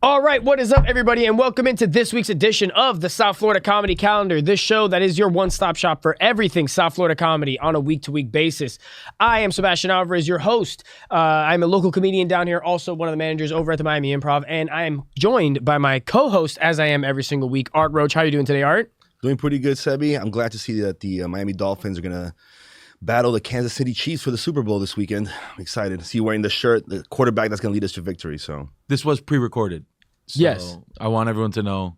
All right, what is up, everybody, and welcome into this week's edition of the South Florida Comedy Calendar, this show that is your one-stop shop for everything South Florida comedy on a week-to-week basis. I am Sebastian Alvarez, your host. I'm a local comedian down here, also one of the managers over at the Miami Improv, and I am joined by my co-host, as I am every single week, Art Roche. How are you doing today, Art? Doing pretty good, Sebi. I'm glad to see that the Miami Dolphins are going to battle the Kansas City Chiefs for the Super Bowl this weekend. I'm excited to see you wearing the shirt, the quarterback that's going to lead us to victory. So this was pre-recorded. So yes. I want everyone to know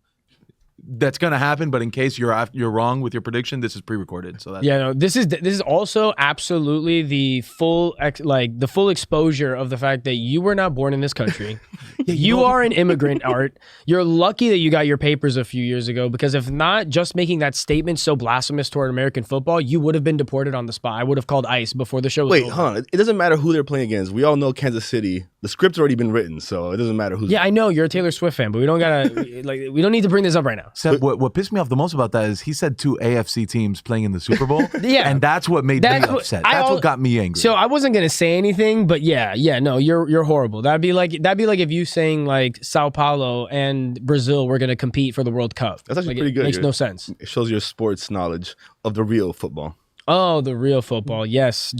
that's going to happen, but in case you're wrong with your prediction, this is pre-recorded. So that's this is also absolutely the full exposure of the fact that you were not born in this country. You are an immigrant, Art. You're lucky that you got your papers a few years ago, because if not, just making that statement so blasphemous toward American football, you would have been deported on the spot. I would have called ICE before the show was over. Wait, hold on. It doesn't matter who they're playing against. We all know Kansas City. The script's already been written, so it doesn't matter who's. Yeah, I know you're a Taylor Swift fan, but we don't need to bring this up right now. Seb, what pissed me off the most about that is he said 2 AFC teams playing in the Super Bowl. Yeah, and that's what made me upset. That's what got me angry. So I wasn't gonna say anything, but no, you're horrible. That'd be like if you saying like Sao Paulo and Brazil were gonna compete for the World Cup. That's actually pretty good. Makes no sense. It shows your sports knowledge of the real football. Oh, the real football. Yes.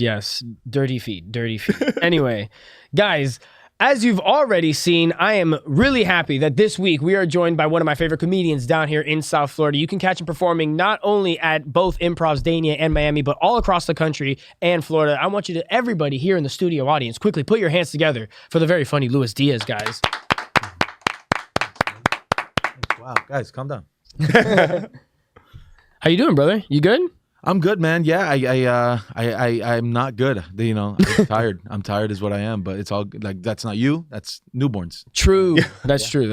Dirty feet. Anyway, guys, as you've already seen, I am really happy that this week we are joined by one of my favorite comedians down here in South Florida. You can catch him performing not only at both Improvs Dania and Miami, but all across the country and Florida. I want you to, everybody here in the studio audience, quickly put your hands together for the very funny Luis Diaz, guys. Wow, guys, calm down. How you doing, brother? You good? I'm good, man. Yeah, I'm not good. I'm tired. I'm tired is what I am, but it's all good. Like, that's not you. That's newborns. True. That's true.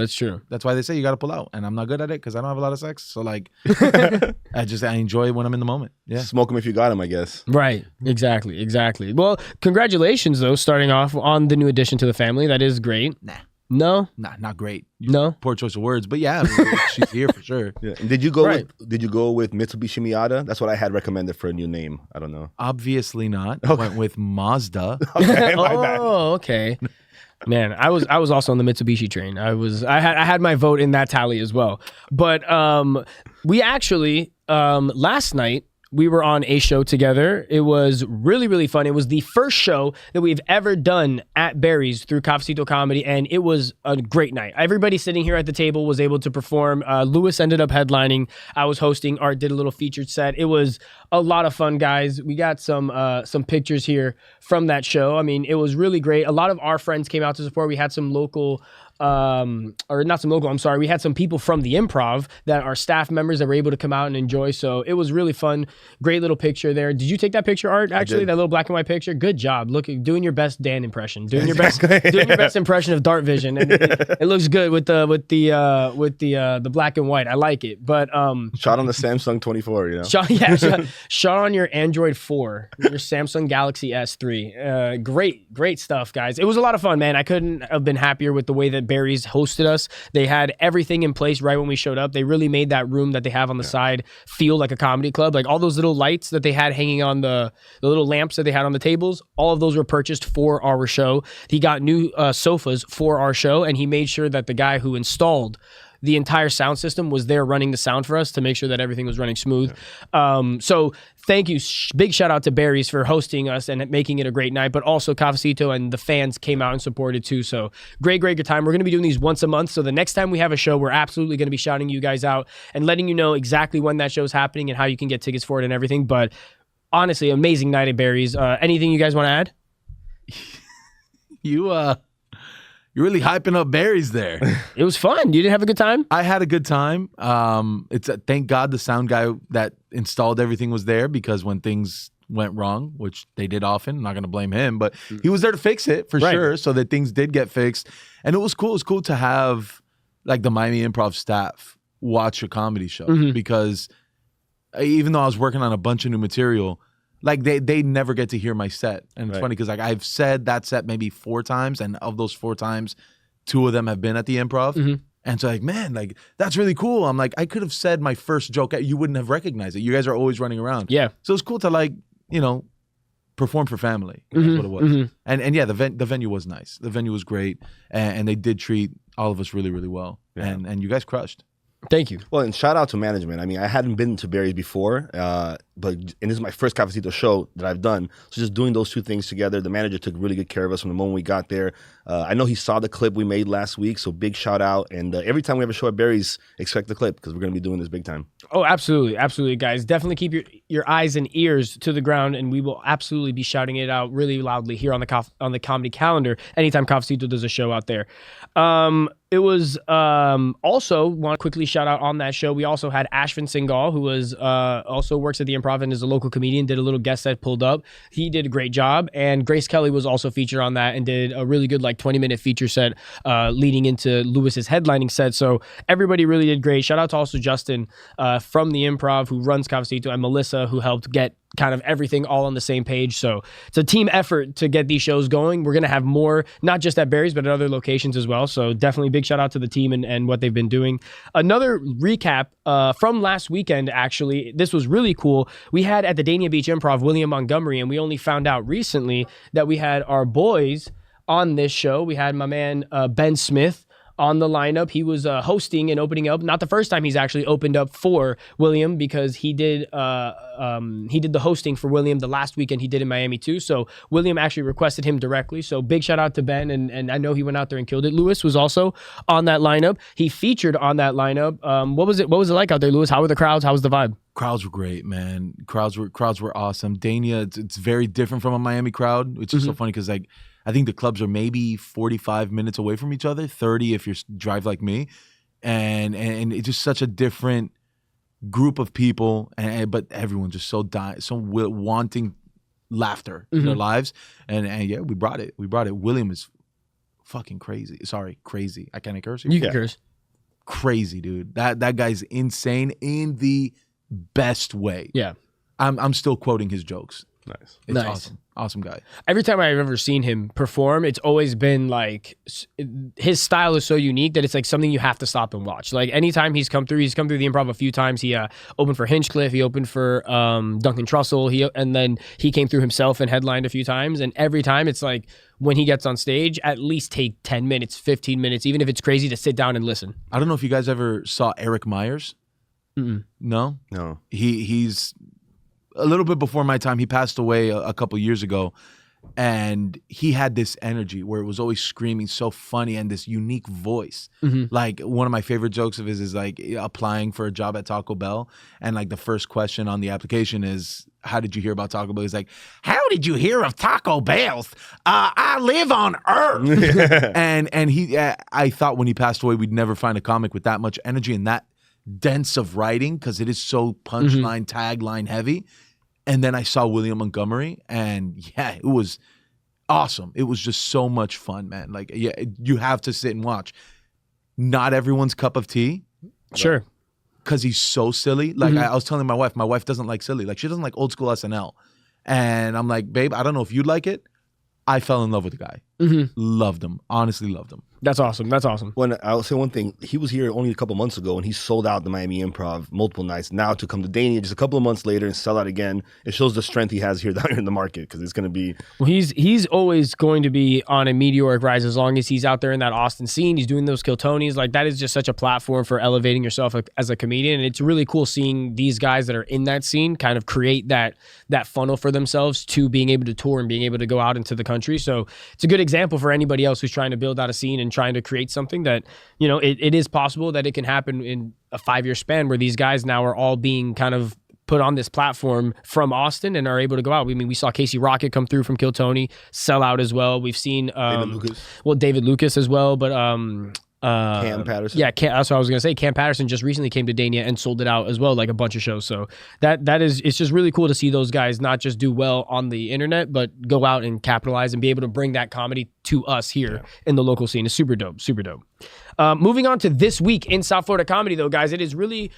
That's why they say you got to pull out, and I'm not good at it because I don't have a lot of sex. So like, I enjoy it when I'm in the moment. Yeah. Smoke them if you got them, I guess. Right. Exactly. Well, congratulations though, starting off on the new addition to the family. That is great. No? Nah, not great. No? Poor choice of words, but yeah, she's here for sure. Yeah. And did you go with Mitsubishi Miata? That's what I had recommended for a new name. I don't know. Obviously not. Okay. Went with Mazda. Okay, my bad. Oh, okay. Man, I was also on the Mitsubishi train. I had my vote in that tally as well. But we actually last night we were on a show together. It was really, really fun. It was the first show that we've ever done at Barry's through Cafecito Comedy, and it was a great night. Everybody sitting here at the table was able to perform. Lewis ended up headlining. I was hosting. Art did a little featured set. It was a lot of fun, guys. We got some pictures here from that show. I mean, it was really great. A lot of our friends came out to support. We had some local... we had some people from the Improv that are staff members that were able to come out and enjoy. So it was really fun. Great little picture there. Did you take that picture, Art? Actually, that little black and white picture. Good job. Doing your best Dan impression. Doing your best impression of Dart Vision. And it looks good with the black and white. I like it. But shot on the Samsung 24. You know. Shot on your Android 4, your Samsung Galaxy S3. Great stuff, guys. It was a lot of fun, man. I couldn't have been happier with the way that Barry's hosted us. They had everything in place right when we showed up. They really made that room that they have on the side feel like a comedy club. Like all those little lights that they had hanging on the little lamps that they had on the tables, all of those were purchased for our show. He got new sofas for our show, and he made sure that the guy who installed the entire sound system was there running the sound for us to make sure that everything was running smooth. So thank you. Big shout out to Barry's for hosting us and making it a great night, but also Cafecito and the fans came out and supported too. So great good time. We're going to be doing these once a month. So the next time we have a show, we're absolutely going to be shouting you guys out and letting you know exactly when that show's happening and how you can get tickets for it and everything. But honestly, amazing night at Barry's. Anything you guys want to add? You're really hyping up Barry's there. It was fun. You didn't have a good time? I had a good time. Thank God the sound guy that installed everything was there, because when things went wrong, which they did often, I'm not going to blame him, but he was there to fix it for sure, so that things did get fixed. And it was cool. It was cool to have like the Miami Improv staff watch a comedy show, because even though I was working on a bunch of new material, like they never get to hear my set. And it's funny because like I've said that set maybe 4 times, and of those 4 times, 2 of them have been at the Improv. And so like, man, like that's really cool. I'm like, I could have said my first joke, you wouldn't have recognized it. You guys are always running around. Yeah. So it's cool to like, perform for family. That's what it was. And yeah, the venue was nice. The venue was great, and they did treat all of us really, really well. Yeah. And you guys crushed. Thank you. Well, and shout out to management. I mean, I hadn't been to Barry's before, and this is my first Cafecito show that I've done. So just doing those two things together, the manager took really good care of us from the moment we got there. I know he saw the clip we made last week, so big shout out. And every time we have a show at Barry's, expect the clip because we're going to be doing this big time. Oh, absolutely. Absolutely, guys. Definitely keep your eyes and ears to the ground, and we will absolutely be shouting it out really loudly here on the comedy calendar anytime Cafecito does a show out there. It was also, want to quickly shout out on that show, we also had Ashvin Singhal, who was also works at the Improv and is a local comedian, did a little guest set, pulled up. He did a great job. And Grace Kelly was also featured on that and did a really good 20-minute feature set leading into Lewis's headlining set. So everybody really did great. Shout out to also Justin from the Improv, who runs Cafecito, and Melissa, who helped get kind of everything all on the same page. So it's a team effort to get these shows going. We're going to have more, not just at Barry's, but at other locations as well. So definitely big shout out to the team and what they've been doing. Another recap from last weekend, actually, this was really cool. We had at the Dania Beach Improv, William Montgomery, and we only found out recently that we had our boys on this show. We had my man, Ben Smith, on the lineup. He was hosting and opening up. Not the first time he's actually opened up for William, because he did the hosting for William the last weekend he did in Miami too. So William actually requested him directly. So big shout out to Ben, and I know he went out there and killed it. Lewis was also on that lineup. He featured on that lineup. What was it like out there, Lewis? How were the crowds? How was the vibe? Crowds were great, man. Crowds were awesome. Dania, it's very different from a Miami crowd, which is so funny because I think the clubs are maybe 45 minutes away from each other, 30 if you drive like me. And it's just such a different group of people, but everyone's just so wanting laughter in their lives. And yeah, we brought it. William is fucking crazy. Sorry, crazy. I can't curse. You can curse. Crazy, dude. That guy's insane in the best way. Yeah. I'm still quoting his jokes. Nice. It's awesome. Awesome guy. Every time I've ever seen him perform, it's always been his style is so unique that it's something you have to stop and watch. Anytime he's come through the Improv a few times. He opened for Hinchcliffe, he opened for Duncan Trussell, and then he came through himself and headlined a few times. And every time it's when he gets on stage, at least take 10 minutes, 15 minutes, even if it's crazy, to sit down and listen. I don't know if you guys ever saw Eric Myers. No? No. He's a little bit before my time. He passed away a couple years ago, and he had this energy where it was always screaming, so funny, and this unique voice. One of my favorite jokes of his is applying for a job at Taco Bell, and the first question on the application is, how did you hear about Taco Bell? He's like, how did you hear of Taco Bell's? I live on Earth. and he, I thought when he passed away, we'd never find a comic with that much energy and that dense of writing, because it is so punchline, tagline heavy. And then I saw William Montgomery, and yeah, it was awesome. It was just so much fun, man. You have to sit and watch. Not everyone's cup of tea. Sure. Because he's so silly. I was telling my wife doesn't like silly. She doesn't like old school SNL. And I'm like, babe, I don't know if you'd like it. I fell in love with the guy. Loved him. Honestly loved him. That's awesome. That's awesome. When I'll say one thing, he was here only a couple months ago, and he sold out the Miami Improv multiple nights. Now to come to Dania just a couple of months later and sell out again, it shows the strength he has here down here in the market, because it's going to be. Well, he's always going to be on a meteoric rise as long as he's out there in that Austin scene. He's doing those Kill Tonys. That is just such a platform for elevating yourself as a comedian, and it's really cool seeing these guys that are in that scene kind of create that funnel for themselves to being able to tour and being able to go out into the country. So it's a good example for anybody else who's trying to build out a scene and trying to create something that, it is possible that it can happen in a 5-year span, where these guys now are all being kind of put on this platform from Austin and are able to go out. We saw Casey Rocket come through from Kill Tony, sell out as well. We've seen David Lucas as well, but Cam Patterson. Yeah, that's what I was gonna say. Cam Patterson just recently came to Dania and sold it out as well, a bunch of shows. So it's just really cool to see those guys not just do well on the internet, but go out and capitalize and be able to bring that comedy to us here in the local scene. It's super dope, super dope. Moving on to this week in South Florida comedy, though, guys, it is really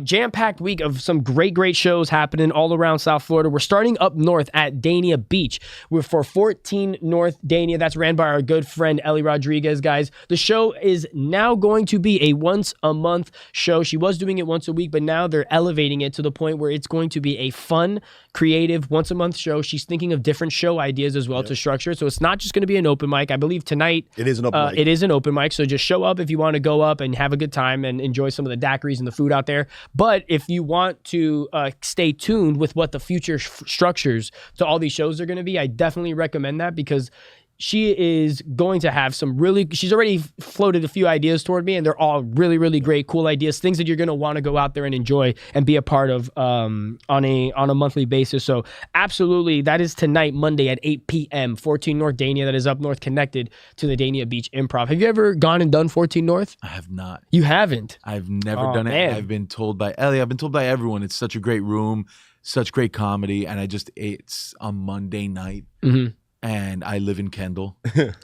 jam-packed week of some great shows happening all around South Florida. We're starting up north at Dania Beach. We're for 14 North Dania. That's ran by our good friend Ellie Rodriguez, guys. The show is now going to be a once-a-month show. She was doing it once a week, but now they're elevating it to the point where it's going to be a fun, creative, once-a-month show. She's thinking of different show ideas as well to structure it. So it's not just going to be an open mic. I believe tonight it is an open mic. It is an open mic, so just show up if you want to go up and have a good time and enjoy some of the daiquiris and the food out there. But if you want to stay tuned with what the future structures to all these shows are going to be, I definitely recommend that, because she is going to have some she's already floated a few ideas toward me, and they're all really great, cool ideas, things that you're going to want to go out there and enjoy and be a part of on a monthly basis. So absolutely, that is tonight, Monday at 8 p.m., 14 North Dania. That is up north, connected to the Dania Beach Improv. Have you ever gone and done 14 North? I have not. You haven't? I've never done it. Man. I've been told by Ellie, I've been told by everyone, it's such a great room, such great comedy, and it's on Monday night. Mm-hmm. And I live in Kendall.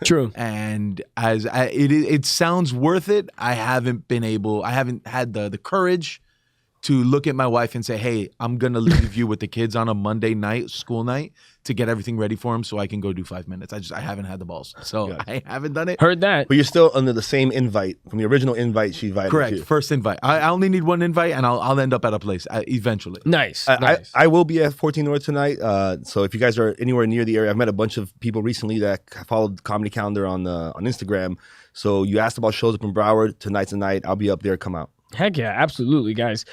True. And it sounds worth it. I haven't had the courage to look at my wife and say, hey, I'm going to leave you with the kids on a Monday night, school night, to get everything ready for them so I can go do 5 minutes. I haven't had the balls. So I haven't done it. Heard that. But you're still under the same invite from the original invite she invited Correct. you. First invite. I only need one invite, and I'll end up at a place eventually. Nice. I will be at 14 North tonight. So if you guys are anywhere near the area, I've met a bunch of people recently that followed Comedy Calendar on Instagram. So you asked about shows up in Broward. Tonight's the night. I'll be up there. Come out. Heck yeah, absolutely, guys.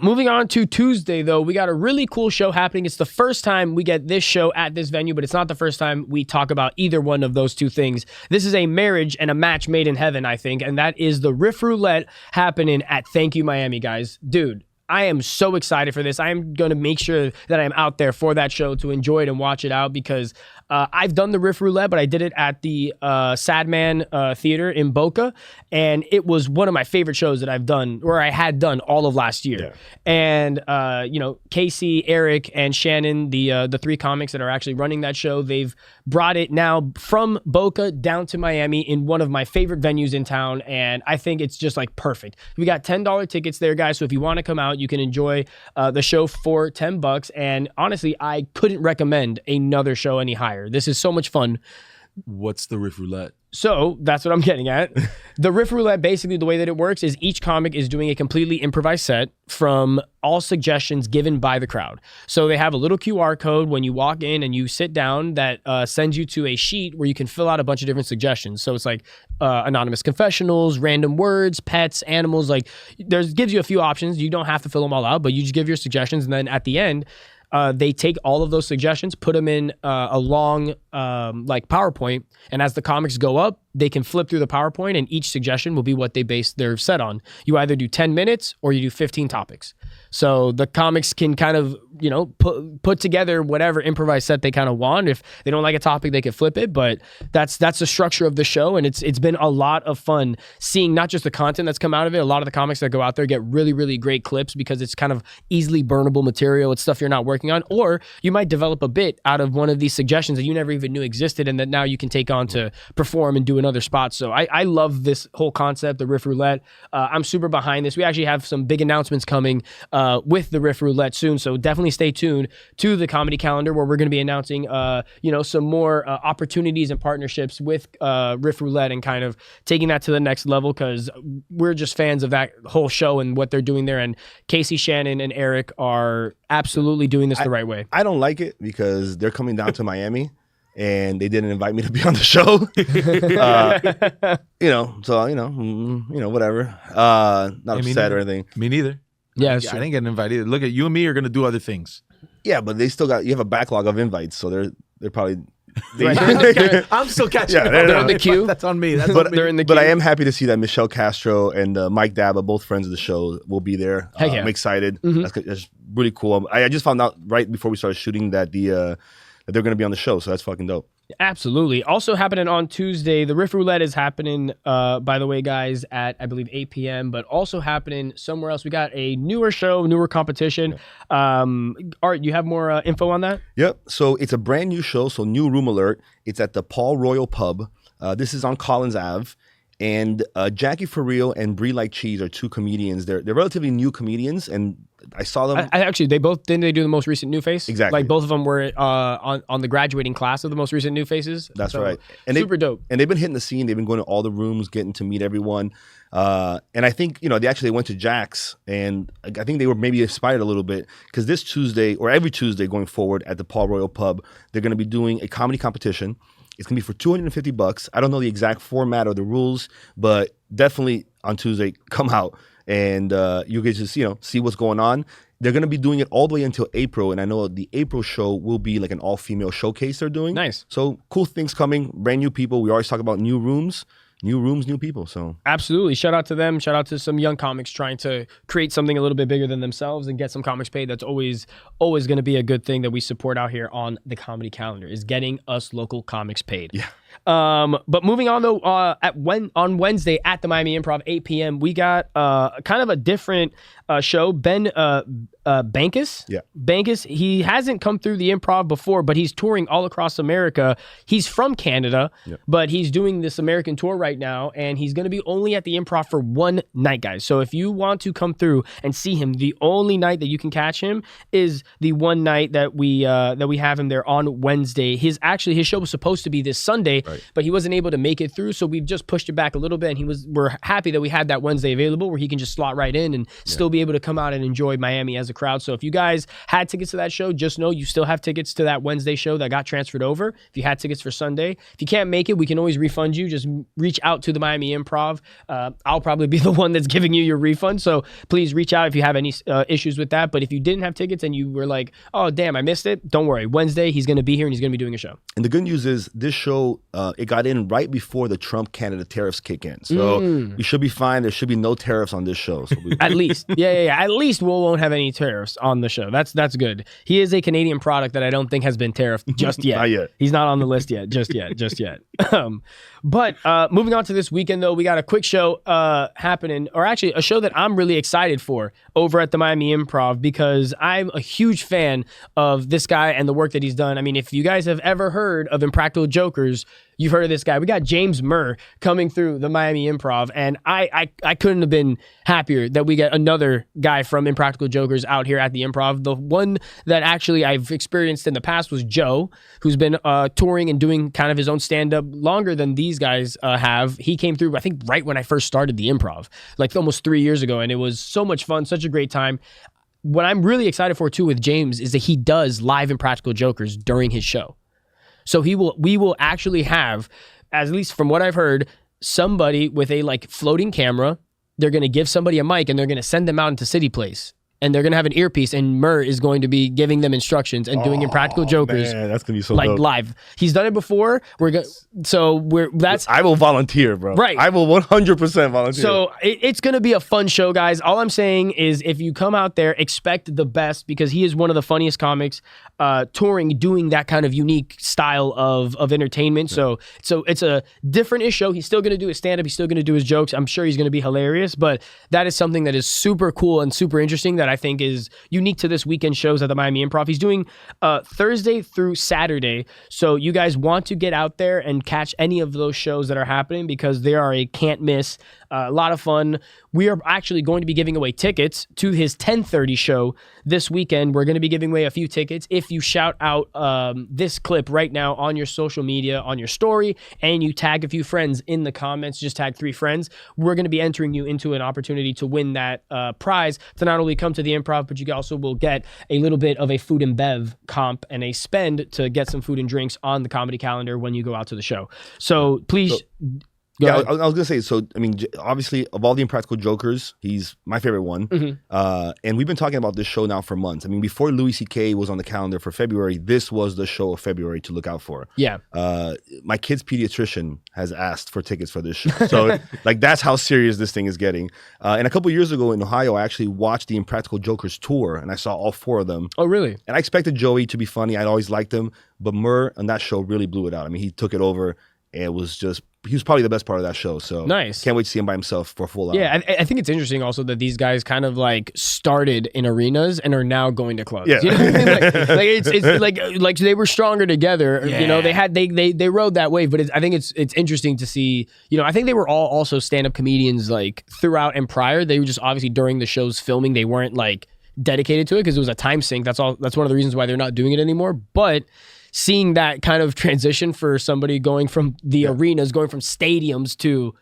Moving on to Tuesday, though, we got a really cool show happening. It's the first time we get this show at this venue, but it's not the first time we talk about either one of those two things. This is a marriage and a match made in heaven, I think, and that is the Riff Roulette happening at Thank You Miami, guys. Dude, I am so excited for this. I am going to make sure that I'm out there for that show to enjoy it and watch it out, because I've done the Riff Roulette, but I did it at the Sadman Theater in Boca, and it was one of my favorite shows that I've done, or I had done all of last year. Yeah. And Casey, Eric, and Shannon, the three comics that are actually running that show, they've brought it now from Boca down to Miami in one of my favorite venues in town, and I think it's just like perfect. We got $10 tickets there, guys, so if you want to come out, you can enjoy the show for $10, and honestly, I couldn't recommend another show any higher. This is so much fun. What's the Riff Roulette? So that's what I'm getting at. The Riff Roulette, basically the way that it works is each comic is doing a completely improvised set from all suggestions given by the crowd. So they have a little QR code when you walk in and you sit down that sends you to a sheet where you can fill out a bunch of different suggestions. So it's like anonymous confessionals, random words, pets, animals. Like gives you a few options. You don't have to fill them all out, but you just give your suggestions, and then at the end, they take all of those suggestions, put them in a long PowerPoint, and as the comics go up, they can flip through the PowerPoint, and each suggestion will be what they base their set on. You either do 10 minutes or you do 15 topics. So the comics can kind of, put together whatever improvised set they kind of want. If they don't like a topic, they can flip it, but that's the structure of the show, and it's been a lot of fun seeing not just the content that's come out of it. A lot of the comics that go out there get really, really great clips because it's kind of easily burnable material. It's stuff you're not working on, or you might develop a bit out of one of these suggestions that you never even knew existed, and that now you can take on to perform and do another spot. So I love this whole concept, the Riff Roulette. I'm super behind this. We actually have some big announcements coming with the Riff Roulette soon, so definitely stay tuned to the Comedy Calendar, where we're going to be announcing some more opportunities and partnerships with Riff Roulette, and kind of taking that to the next level, because we're just fans of that whole show and what they're doing there. And Casey, Shannon, and Eric are absolutely doing this the right way. I don't like it because they're coming down to Miami and they didn't invite me to be on the show. Whatever. Not upset or anything. Me neither. Yeah, I didn't get invited. Look at you and me are going to do other things. Yeah, but they still you have a backlog of invites, so they're probably. I'm still catching up. They're on the queue. That's on me. They're in the queue. But I am happy to see that Michelle Castro and Mike Daba, both friends of the show, will be there. Heck yeah. I'm excited. Mm-hmm. That's really cool. I just found out right before we started shooting that that they're going to be on the show, so that's fucking dope. Absolutely. Also happening on Tuesday, the Riff Roulette is happening, by the way, guys, at, I believe, 8 p.m., but also happening somewhere else. We got a newer show, newer competition. Yeah. Art, you have more info on that? Yep. So it's a brand new show, so new room alert. It's at the Paul Royal Pub. This is on Collins Ave. And Jackie For Real and Brie Like Cheese are two comedians. They're relatively new comedians, and I saw them. I actually, they both didn't they do the most recent New Face? Exactly. Like both of them were on the graduating class of the most recent New Faces. That's So, right. And super dope. And they've been hitting the scene. They've been going to all the rooms, getting to meet everyone. And I think, they went to Jack's, and I think they were maybe inspired a little bit because this Tuesday, or every Tuesday going forward at the Paul Royal Pub, they're going to be doing a comedy competition. It's going to be for $250. I don't know the exact format or the rules, but definitely on Tuesday, come out and you get to see what's going on. They're going to be doing it all the way until April, and I know the April show will be like an all-female showcase they're doing. Nice. So cool things coming, brand new people. We always talk about new rooms, new people. So Absolutely. Shout out to them. Shout out to some young comics trying to create something a little bit bigger than themselves and get some comics paid. That's always going to be a good thing that we support out here on the Comedy Calendar, is getting us local comics paid. Yeah. But moving on though, on Wednesday at the Miami Improv, 8 p.m., we got kind of a different show. Bankas. Yeah. Bankas, he hasn't come through the Improv before, but he's touring all across America. He's from Canada, but he's doing this American tour right now, and he's going to be only at the Improv for one night, guys. So if you want to come through and see him, the only night that you can catch him is the one night that we have him there on Wednesday. His show was supposed to be this Sunday, but he wasn't able to make it through, so we've just pushed it back a little bit, and we're happy that we had that Wednesday available where he can just slot right in and still be able to come out and enjoy Miami as a crowd. So if you guys had tickets to that show, just know you still have tickets to that Wednesday show that got transferred over. If you had tickets for Sunday, if you can't make it, we can always refund you. Just reach out to the Miami Improv. I'll probably be the one that's giving you your refund, so please reach out if you have any issues with that. But if you didn't have tickets and you were like, oh damn, I missed it, don't worry. Wednesday he's going to be here and he's going to be doing a show. And the good news is this show, it got in right before the Trump-Canada tariffs kick in. So we should be fine. There should be no tariffs on this show. So At least. Yeah. At least we won't have any tariffs on the show. That's good. He is a Canadian product that I don't think has been tariffed just yet. Not yet. He's not on the list yet. Just yet. But moving on to this weekend, though, we got a quick show happening, or actually a show that I'm really excited for over at the Miami Improv, because I'm a huge fan of this guy and the work that he's done. I mean, if you guys have ever heard of Impractical Jokers, you've heard of this guy. We got James Murr coming through the Miami Improv, and I couldn't have been happier that we get another guy from Impractical Jokers out here at the Improv. The one that actually I've experienced in the past was Joe, who's been touring and doing kind of his own stand-up longer than these guys have. He came through, I think, right when I first started the Improv, like almost 3 years ago, and it was so much fun, such a great time. What I'm really excited for, too, with James is that he does live Impractical Jokers during his show. So we will actually have, at least from what I've heard, somebody with a floating camera. They're going to give somebody a mic and they're going to send them out into City Place. And they're going to have an earpiece, and Murr is going to be giving them instructions and doing Impractical Jokers. Man, that's going to be so dope. Live. He's done it before. I will volunteer, bro. Right. I will 100% volunteer. So it's going to be a fun show, guys. All I'm saying is if you come out there, expect the best, because he is one of the funniest comics touring, doing that kind of unique style of entertainment. Yeah. So it's a different-ish show. He's still going to do his stand-up. He's still going to do his jokes. I'm sure he's going to be hilarious, but that is something that is super cool and super interesting that I think is unique to this weekend shows at the Miami Improv. He's doing Thursday through Saturday. So you guys want to get out there and catch any of those shows that are happening, because they are a can't miss. A lot of fun. We are actually going to be giving away tickets to his 10:30 show this weekend. We're going to be giving away a few tickets if you shout out this clip right now on your social media, on your story, and you tag a few friends in the comments. Just tag 3 friends. We're going to be entering you into an opportunity to win that prize, to not only come to the Improv, but you also will get a little bit of a food and bev comp and a spend to get some food and drinks on the Comedy Calendar when you go out to the show. So please... I was going to say, so, I mean, obviously, of all the Impractical Jokers, he's my favorite one. Mm-hmm. And we've been talking about this show now for months. I mean, before Louis C.K. was on the calendar for February, this was the show of February to look out for. Yeah. My kid's pediatrician has asked for tickets for this show. So, that's how serious this thing is getting. And a couple years ago in Ohio, I actually watched the Impractical Jokers tour, and I saw all 4 of them. Oh, really? And I expected Joey to be funny. I'd always liked him. But Murr on that show really blew it out. I mean, he took it over. and it was just he was probably the best part of that show. So nice. Can't wait to see him by himself for a full hour. Yeah, I think it's interesting also that these guys kind of like started in arenas and are now going to clubs. Yeah. You know what I mean? Like it's like they were stronger together. Yeah. You know, they rode that wave. But I think it's interesting to see. You know, I think they were all also stand-up comedians like throughout and prior. They were just obviously during the show's filming, they weren't like dedicated to it because it was a time sink. That's all. That's one of the reasons why they're not doing it anymore. But seeing that kind of transition for somebody going from the arenas, going from stadiums to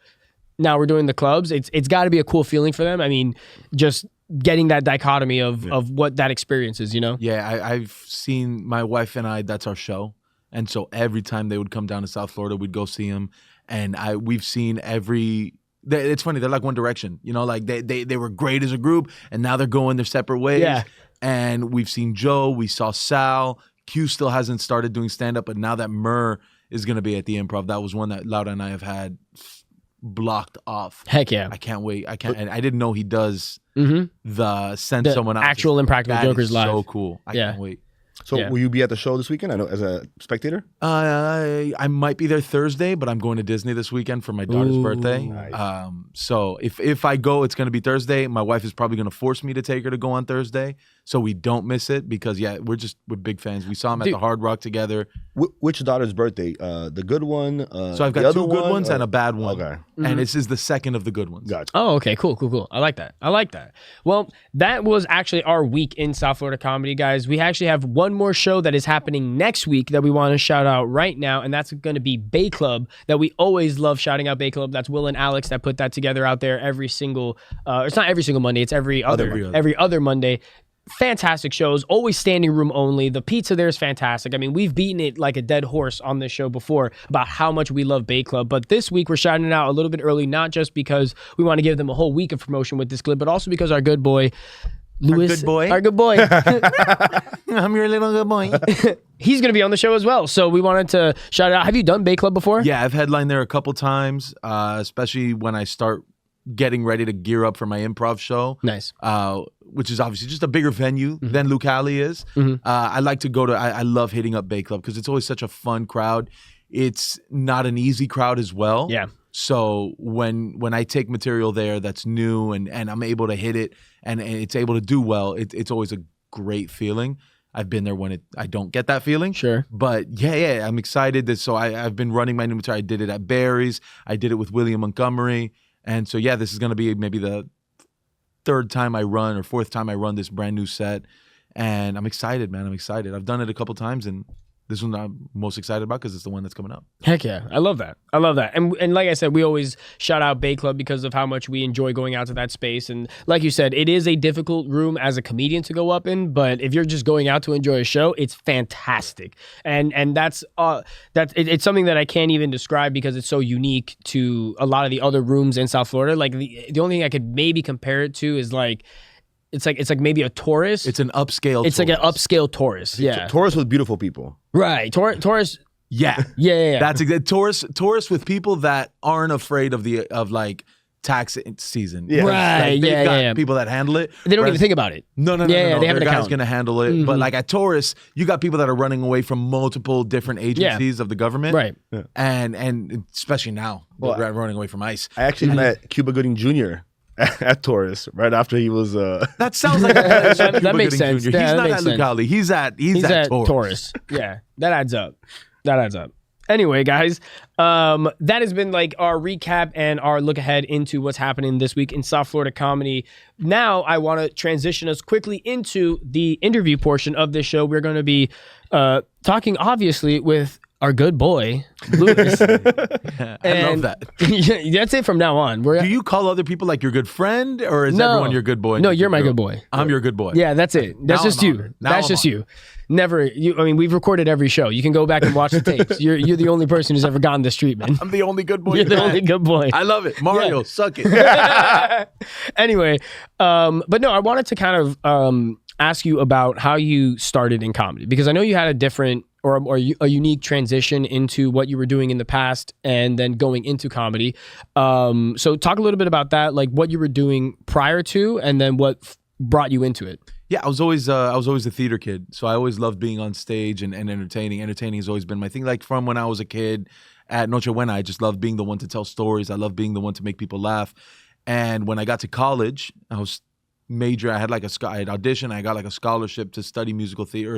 now we're doing the clubs, it's got to be a cool feeling for them. I mean, just getting that dichotomy of what that experience is, you know? Yeah, I've seen my wife and I, that's our show. And so every time they would come down to South Florida, we'd go see them. And we've seen it's funny, they're like One Direction, you know, like they were great as a group and now they're going their separate ways. Yeah. And we've seen Joe, we saw Sal. Q still hasn't started doing stand-up, but now that Murr is going to be at the Improv, that was one that Laura and I have had blocked off. Heck yeah. I can't wait. And I didn't know he does the Send The Someone Out. actual Impractical Jokers live. So cool. I can't wait. So will you be at the show this weekend? I know as a spectator. I might be there Thursday, but I'm going to Disney this weekend for my daughter's birthday. Nice. So if I go, it's going to be Thursday. My wife is probably going to force me to take her to go on Thursday, so we don't miss it because we're big fans. We saw him at the Hard Rock together. Which daughter's birthday? The good one. So I've got two good ones and a bad one. Okay. And this is the second of the good ones. Gotcha. Oh, okay, cool. I like that. Well, that was actually our week in South Florida comedy, guys. We actually have one more show that is happening next week that we want to shout out right now, and that's going to be Bay Club. That we always love shouting out Bay Club. That's Will and Alex that put that together out there every single. It's not every single Monday. It's every other Monday. Fantastic shows, always standing room only. The pizza there is fantastic. I mean, we've beaten it like a dead horse on this show before about how much we love Bay Club. But this week we're shouting it out a little bit early, not just because we want to give them a whole week of promotion with this clip, but also because our good boy, Luis, our good boy. I'm your little good boy. He's going to be on the show as well. So we wanted to shout it out. Have you done Bay Club before? Yeah, I've headlined there a couple times, especially when I start getting ready to gear up for my improv show. Nice. Which is obviously just a bigger venue than Lucali is. I like to go to, I love hitting up Bay Club because it's always such a fun crowd. It's not an easy crowd as well. Yeah. So when I take material there that's new and I'm able to hit it and it's able to do well, it's always a great feeling. I've been there when I don't get that feeling. Sure. But yeah, I'm excited. So I've been running my new material. I did it at Barry's. I did it with William Montgomery. And so, this is going to be maybe the third time I run or fourth time I run this brand new set. And I'm excited, man. I'm excited. I've done it a couple times and this one I'm most excited about because it's the one that's coming up. Heck yeah. I love that. And like I said, we always shout out Bay Club because of how much we enjoy going out to that space. And like you said, it is a difficult room as a comedian to go up in, but if you're just going out to enjoy a show, it's fantastic. And that's it's something that I can't even describe because it's so unique to a lot of the other rooms in South Florida. Like the only thing I could maybe compare it to is like it's like maybe a Taurus. It's an upscale. It's like an upscale Taurus. Yeah. Taurus with beautiful people. Right. Taurus. Yeah. Yeah. That's exactly Taurus with people that aren't afraid of like tax season. Yeah. Right. Like, they've got yeah. people that handle it. They don't even think about it. No. They have Their an guy's account. gonna handle it. But like at Taurus, you got people that are running away from multiple different agencies of the government. Right. Yeah. And especially now, they're running away from ICE. I actually met Cuba Gooding Jr. at Taurus right after he was. That sounds like that makes sense. Jr. Yeah, he's that not makes at sense. Lucali. He's at Taurus. Yeah, that adds up. Anyway, guys, that has been like our recap and our look ahead into what's happening this week in South Florida comedy. Now, I want to transition us quickly into the interview portion of this show. We're going to be talking, obviously, with our good boy, Luis. I love that. That's it from now on. Do you call other people like your good friend, or is everyone your good boy? No, you're my good boy. I'm your good boy. Yeah, that's it. That's just you. Honored. That's just you. Never. I mean, we've recorded every show. You can go back and watch the tapes. You're the only person who's ever gotten this treatment. I'm the only good boy. You're the only good boy. I love it. Mario, suck it. Anyway, but no, I wanted to kind of ask you about how you started in comedy, because I know you had a different or a unique transition into what you were doing in the past and then going into comedy. So talk a little bit about that, like what you were doing prior to and then what brought you into it. Yeah, I was always a theater kid, so I always loved being on stage and entertaining. Entertaining has always been my thing, like from when I was a kid. at Noche Buena. I just loved being the one to tell stories. I loved being the one to make people laugh. And when I got to college, I was major. I had like I had auditioned. I got like a scholarship to study musical theater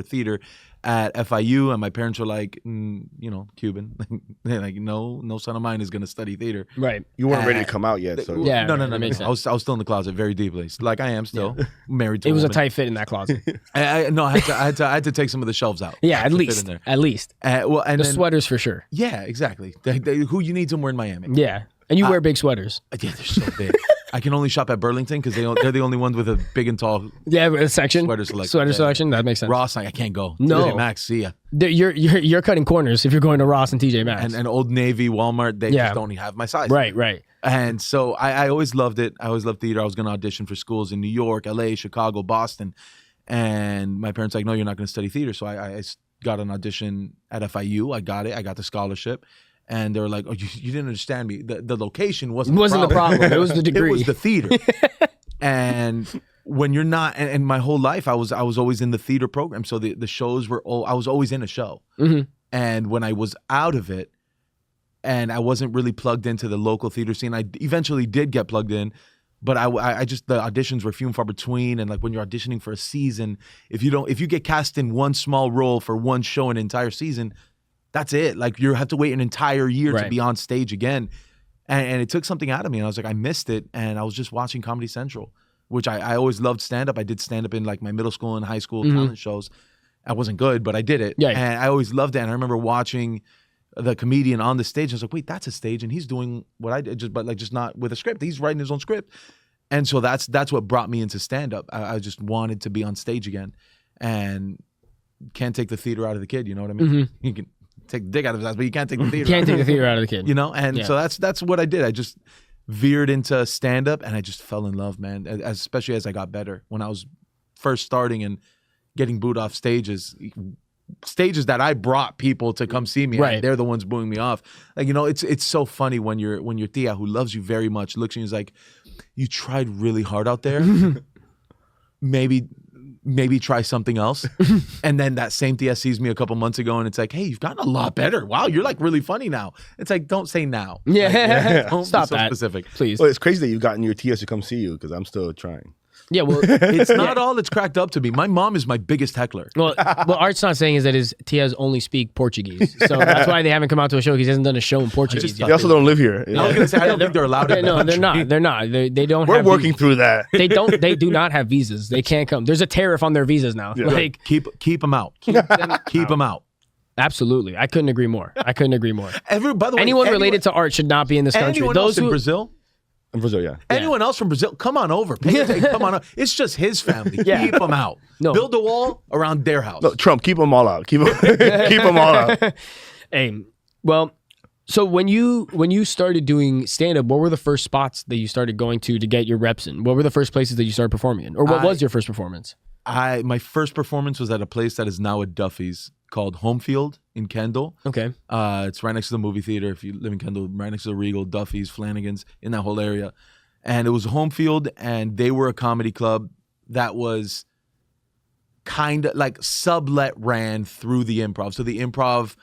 at FIU, and my parents were like, Cuban. They're like, no son of mine is gonna study theater. Right. You weren't ready to come out yet. So Yeah. No. That makes sense. I was still in the closet very deeply, like I am still married to. It was a woman. tight fit in that closet. I had to take some of the shelves out. Yeah, at to fit least. in there. At least. Well, and The then, sweaters for sure. yeah, exactly. Who you need somewhere in Miami? Yeah. And you wear big sweaters. Yeah, they're so big. I can only shop at Burlington because they're the only ones with a big and tall Yeah, a section. sweater selection. Sweater selection. That makes sense. Ross, I can't go. No. TJ Maxx, see ya. You're cutting corners if you're going to Ross and TJ Maxx. And Old Navy, Walmart, they just don't have my size. Right. And so I always loved it. I always loved theater. I was going to audition for schools in New York, LA, Chicago, Boston. And my parents were like, no, you're not going to study theater. So I got an audition at FIU. I got it. I got the scholarship. And they were like, oh, you didn't understand me. The location wasn't the problem. It was the degree. It was the theater. And when you're not, and my whole life, I was always in the theater program. So the shows were, I was always in a show. Mm-hmm. And when I was out of it, and I wasn't really plugged into the local theater scene, I eventually did get plugged in. But I just, the auditions were few and far between. And like when you're auditioning for a season, if you get cast in one small role for one show an entire season, that's it. Like you have to wait an entire year to be on stage again. And it took something out of me. And I was like, I missed it. And I was just watching Comedy Central, which I always loved stand-up. I did stand-up in like my middle school and high school talent shows. I wasn't good, but I did it. Yeah. And I always loved it. And I remember watching the comedian on the stage. I was like, wait, that's a stage. And he's doing what I did, just not with a script. He's writing his own script. And so that's what brought me into stand-up. I just wanted to be on stage again. And can't take the theater out of the kid, you know what I mean? Mm-hmm. You can take the dick out of his ass, but you can't take the theater. Can't take the theater out of the kid. You know, and so that's what I did. I just veered into stand up, and I just fell in love, man. Especially as I got better. When I was first starting and getting booed off stages that I brought people to come see me, right? And they're the ones booing me off. Like, you know, it's so funny when your tia, who loves you very much, looks at you and is like, "You tried really hard out there. Maybe try something else." And then that same tia sees me a couple months ago and it's like, "Hey, you've gotten a lot better. Wow, you're like really funny now." It's like, don't say now. Yeah. Don't Stop be so that. specific. Please. Well, it's crazy that you've gotten your TS to come see you because I'm still trying. Yeah, well, It's not all it's cracked up to be. My mom is my biggest heckler. what Art's not saying is that his Tias only speak Portuguese, so that's why they haven't come out to a show. He hasn't done a show in Portuguese They yet. also don't live here. I was gonna say I don't think they're allowed. Yeah, in the no, they're country. not. They're not. They don't. We're have working visas. through that. They do not have visas. They can't come. There's a tariff on their visas now. Yeah. Like, Keep them out. Keep them out. absolutely, I couldn't agree more. By the way, Anyone related to art should not be in this country. anyone Those else in who Brazil. In Brazil, yeah. Anyone else from Brazil, come on over. Come on over. It's just his family. Yeah. Keep them out. No. Build a wall around their house. No, Trump, keep them all out. Keep them all out. Hey, well, so when you started doing stand-up, what were the first spots that you started going to get your reps in? What were the first places that you started performing in? Or what was your first performance? My first performance was at a place that is now a Duffy's called Homefield in Kendall. Okay. It's right next to the movie theater. If you live in Kendall, right next to the Regal, Duffy's, Flanagan's, in that whole area. And it was Homefield, and they were a comedy club that was kind of like sublet ran through the Improv. So the Improv,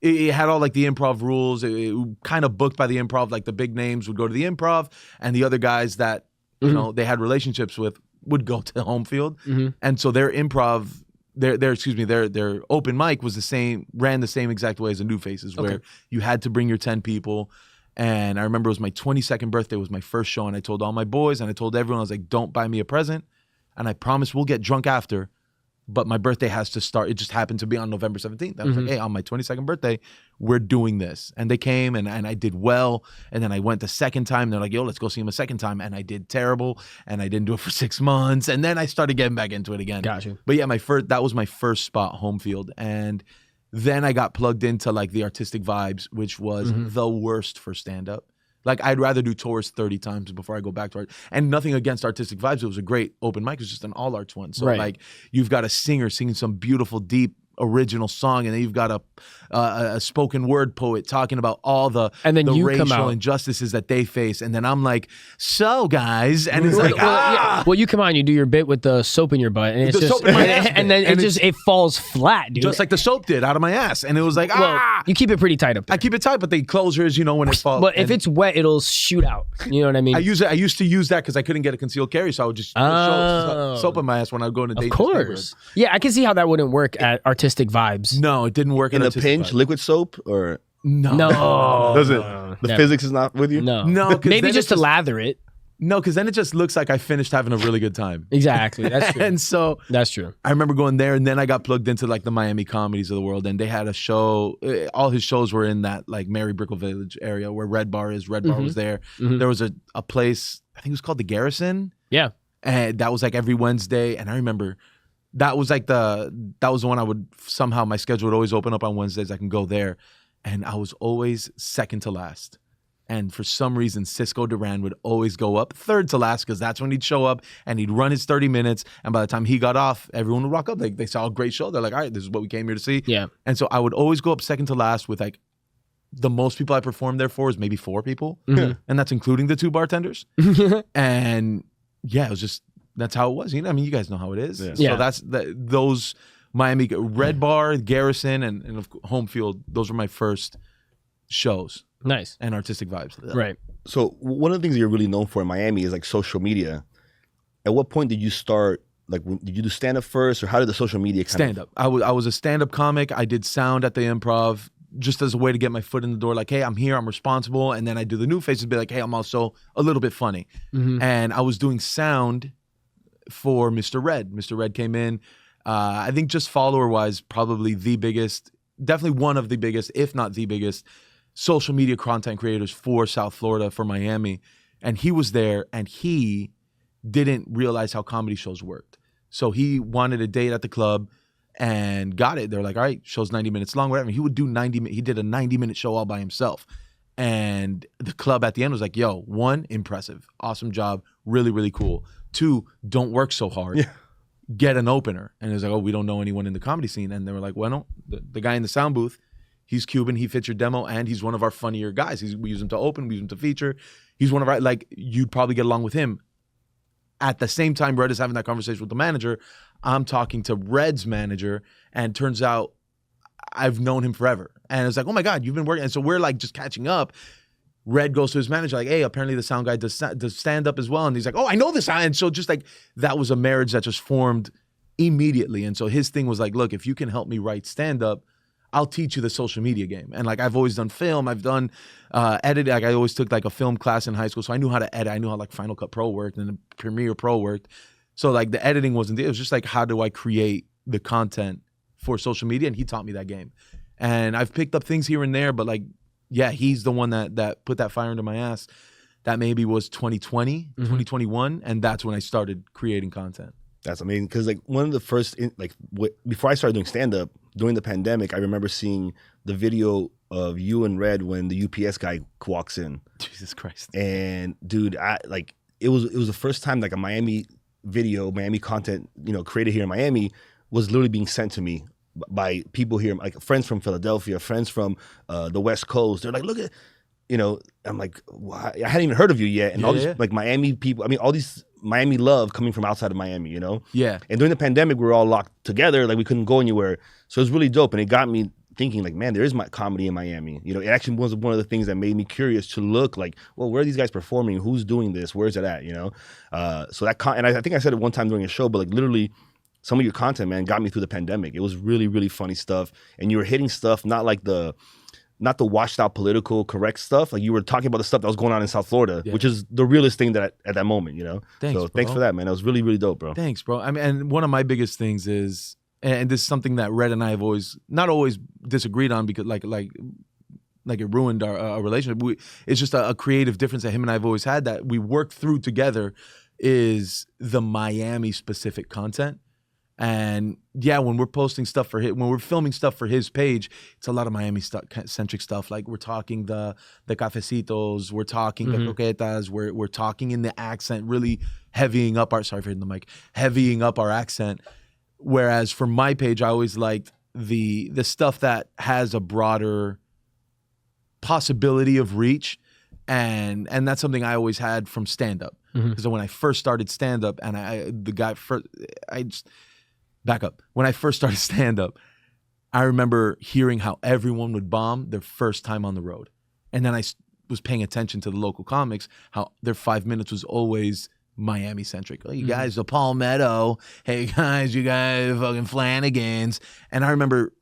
it had all like the Improv rules. It kind of booked by the Improv. Like the big names would go to the Improv, and the other guys that you know they had relationships with would go to Homefield. And so their Improv. Their open mic was ran the same exact way as the New Faces, where you had to bring your 10 people. And I remember it was my 22nd birthday, was my first show, and I told all my boys and I told everyone, I was like, don't buy me a present, and I promise we'll get drunk after, but my birthday has to start. It just happened to be on November 17th. I was like, hey, on my 22nd birthday, we're doing this. And they came, and I did well. And then I went the second time. They're like, yo, let's go see him a second time. And I did terrible, and I didn't do it for 6 months. And then I started getting back into it again. Gotcha. But yeah, that was my first spot, Homefield. And then I got plugged into like the Artistic Vibes, which was the worst for stand-up. Like, I'd rather do tours 30 times before I go back to art. And nothing against Artistic Vibes. It was a great open mic. It was just an all arts one. So, like, you've got a singer singing some beautiful, deep original song, and then you've got a spoken word poet talking about all the And then you come racial out. injustices that they face, and then I'm like, so guys, and it's like, Well, you come on, you do your bit with the soap in your butt, and it's The just, soap in my ass and then bit. And it falls flat, dude. just like the soap did out of my ass, and it was like, well, you keep it pretty tight up there. I keep it tight, but the closures, when it falls. But if it's wet, it'll shoot out. You know what I mean? I used to use that because I couldn't get a concealed carry, so I would just put soap in my ass when I would go into Of dangerous course. Yeah, I can see how that wouldn't work at Artistic Vibes. No, it didn't work In a Artistic pinch, Vibes. liquid soap or No, does it? no, The never. physics is not with you. No, No, 'cause maybe then just it to lather it. No, because then it just looks like I finished having a really good time. Exactly. That's true. And so That's true. I remember going there, and then I got plugged into like the Miami comedies of the world, and they had a show. All his shows were in that like Mary Brickell Village area where Red Bar is. Red Bar was there. Mhm. There was a place, I think it was called the Garrison, Yeah. and that was like every Wednesday. And I remember that was like that was the one I would somehow, my schedule would always open up on Wednesdays. I can go there, and I was always second to last. And for some reason, Cisco Duran would always go up third to last because that's when he'd show up and he'd run his 30 minutes. And by the time he got off, everyone would rock up. They saw a great show. They're like, all right, this is what we came here to see. Yeah. And so I would always go up second to last with like the most people I performed there for is maybe 4 people. Mhm. And that's including the 2 bartenders. And yeah, it was just, that's how it was. I mean, you guys know how it is. Yeah. So Yeah. that's those Miami, Red Bar, Garrison, and of course, Home Field. Those were my first shows Nice. and Artistic Vibes. Right. So one of the things that you're really known for in Miami is like social media. At what point did you start? Like, did you do stand up first, or how did the social media kind Stand up. I was a stand up comic. I did sound at the Improv just as a way to get my foot in the door. Like, hey, I'm here. I'm responsible. And then I do the new faces, be like, hey, I'm also a little bit funny. Mhm. And I was doing sound for Mr. Red. Mr. Ed came in. I think just follower wise, probably the biggest, definitely one of the biggest, if not the biggest, social media content creators for South Florida, for Miami. And he was there, and he didn't realize how comedy shows worked. So he wanted a date at the club and got it. They're like, all right, show's 90 minutes long, whatever. He would do he did a 90-minute show all by himself. And the club at the end was like, yo, 1, impressive. Awesome job. Really, really cool. 2, don't work so hard. Yeah. Get an opener. And it was like, oh, we don't know anyone in the comedy scene. And they were like, well, no, the guy in the sound booth, he's Cuban, he fits your demo, and he's one of our funnier guys. We use him to open, we use him to feature. He's one of our, like, you'd probably get along with him. At the same time, Red is having that conversation with the manager. I'm talking to Red's manager, and turns out I've known him forever. And it's like, oh my God, you've been working. And so we're like just catching up. Red goes to his manager, like, hey, apparently the sound guy does stand up as well. And he's like, oh, I know this. And so just like, that was a marriage that just formed immediately. And so his thing was like, look, if you can help me write stand up, I'll teach you the social media game. And like, I've always done film, I've done editing. Like, I always took like a film class in high school. So I knew how to edit. I knew how like Final Cut Pro worked and Premiere Pro worked. So like the editing wasn't, it was just like, how do I create the content for social media? And he taught me that game. And I've picked up things here and there, but like, yeah, he's the one that put that fire into my ass. That maybe was 2020, 2021. And that's when I started creating content. That's amazing, because like one of the first before I started doing stand up during the pandemic, I remember seeing the video of you and Red when the UPS guy walks in. Jesus Christ. And dude, it was the first time like a Miami content, created here in Miami was literally being sent to me by people here, like friends from Philadelphia, friends from the West Coast. They're like, look at, I'm like, I hadn't even heard of you yet. And all these like Miami people, I mean, all these Miami love coming from outside of Miami, Yeah. And during the pandemic, we were all locked together, like we couldn't go anywhere. So it was really dope. And it got me thinking like, man, there is comedy in Miami. It actually was one of the things that made me curious to look like, well, where are these guys performing? Who's doing this? Where's it at? So that, and I think I said it one time during a show, but like literally some of your content, man, got me through the pandemic. It was really, really funny stuff. And you were hitting stuff, not the washed out political correct stuff. Like you were talking about the stuff that was going on in South Florida, which is the realest thing that at that moment, Thanks, so bro. thanks for that, man. That was really, really dope, bro. Thanks, bro. I mean, and one of my biggest things is, and this is something that Red and I have not always disagreed on, because like it ruined our relationship. It's just a creative difference that him and I have always had that we work through together, is the Miami specific content. And yeah, when we're posting stuff when we're filming stuff for his page, it's a lot of Miami centric stuff. Like we're talking the Cafecitos, we're talking the croquetas, we're talking in the accent, really heavying up our accent. Whereas for my page, I always liked the stuff that has a broader possibility of reach, and that's something I always had from stand-up. Because when I first started stand-up, and I just back up. When I first started stand-up, I remember hearing how everyone would bomb their first time on the road. And then I was paying attention to the local comics, how their 5 minutes was always Miami-centric. Oh, you guys, the Palmetto. Hey, guys, you guys fucking Flanagan's. And I remember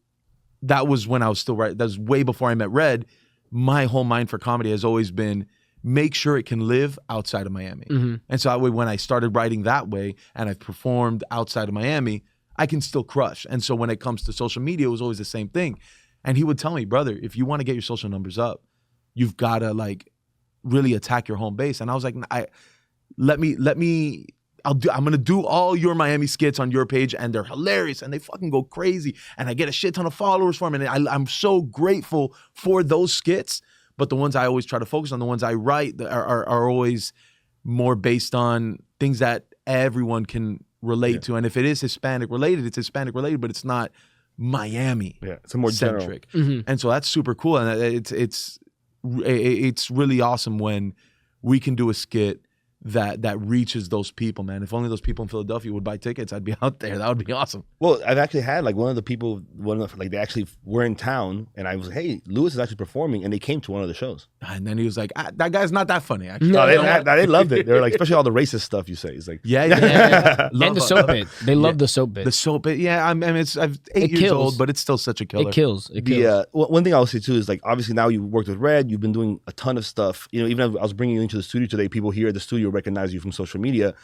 that was when I was still that was way before I met Red. My whole mind for comedy has always been make sure it can live outside of Miami. And so when I started writing that way and I've performed outside of Miami, I can still crush. And so when it comes to social media, it was always the same thing. And he would tell me, brother, if you want to get your social numbers up, you've got to like really attack your home base. And I was like, I'm going to do all your Miami skits on your page, and they're hilarious and they fucking go crazy. And I get a shit ton of followers from it. And I'm so grateful for those skits. But the ones I always try to focus on, the ones I write are always more based on things that everyone can relate to. And if it is Hispanic related, it's Hispanic related, but it's not Miami it's a more centric. And so that's super cool. And it's really awesome when we can do a skit that reaches those people, man. If only those people in Philadelphia would buy tickets, I'd be out there. That would be awesome. Well, I've actually had like one of the people, they actually were in town, and I was like, hey, Lewis is actually performing, and they came to one of the shows. And then he was like, that guy's not that funny, actually. No, they loved it. They were like, especially all the racist stuff you say. It's like, yeah. And the soap bit. They love the soap bit. The soap bit, yeah. I'm 8 years old, but it's still such a killer. It kills. One thing I'll say too is like, obviously now you worked with Red, you've been doing a ton of stuff. You know, even if I was bringing you into the studio today, people here at the studio recognize you from social media.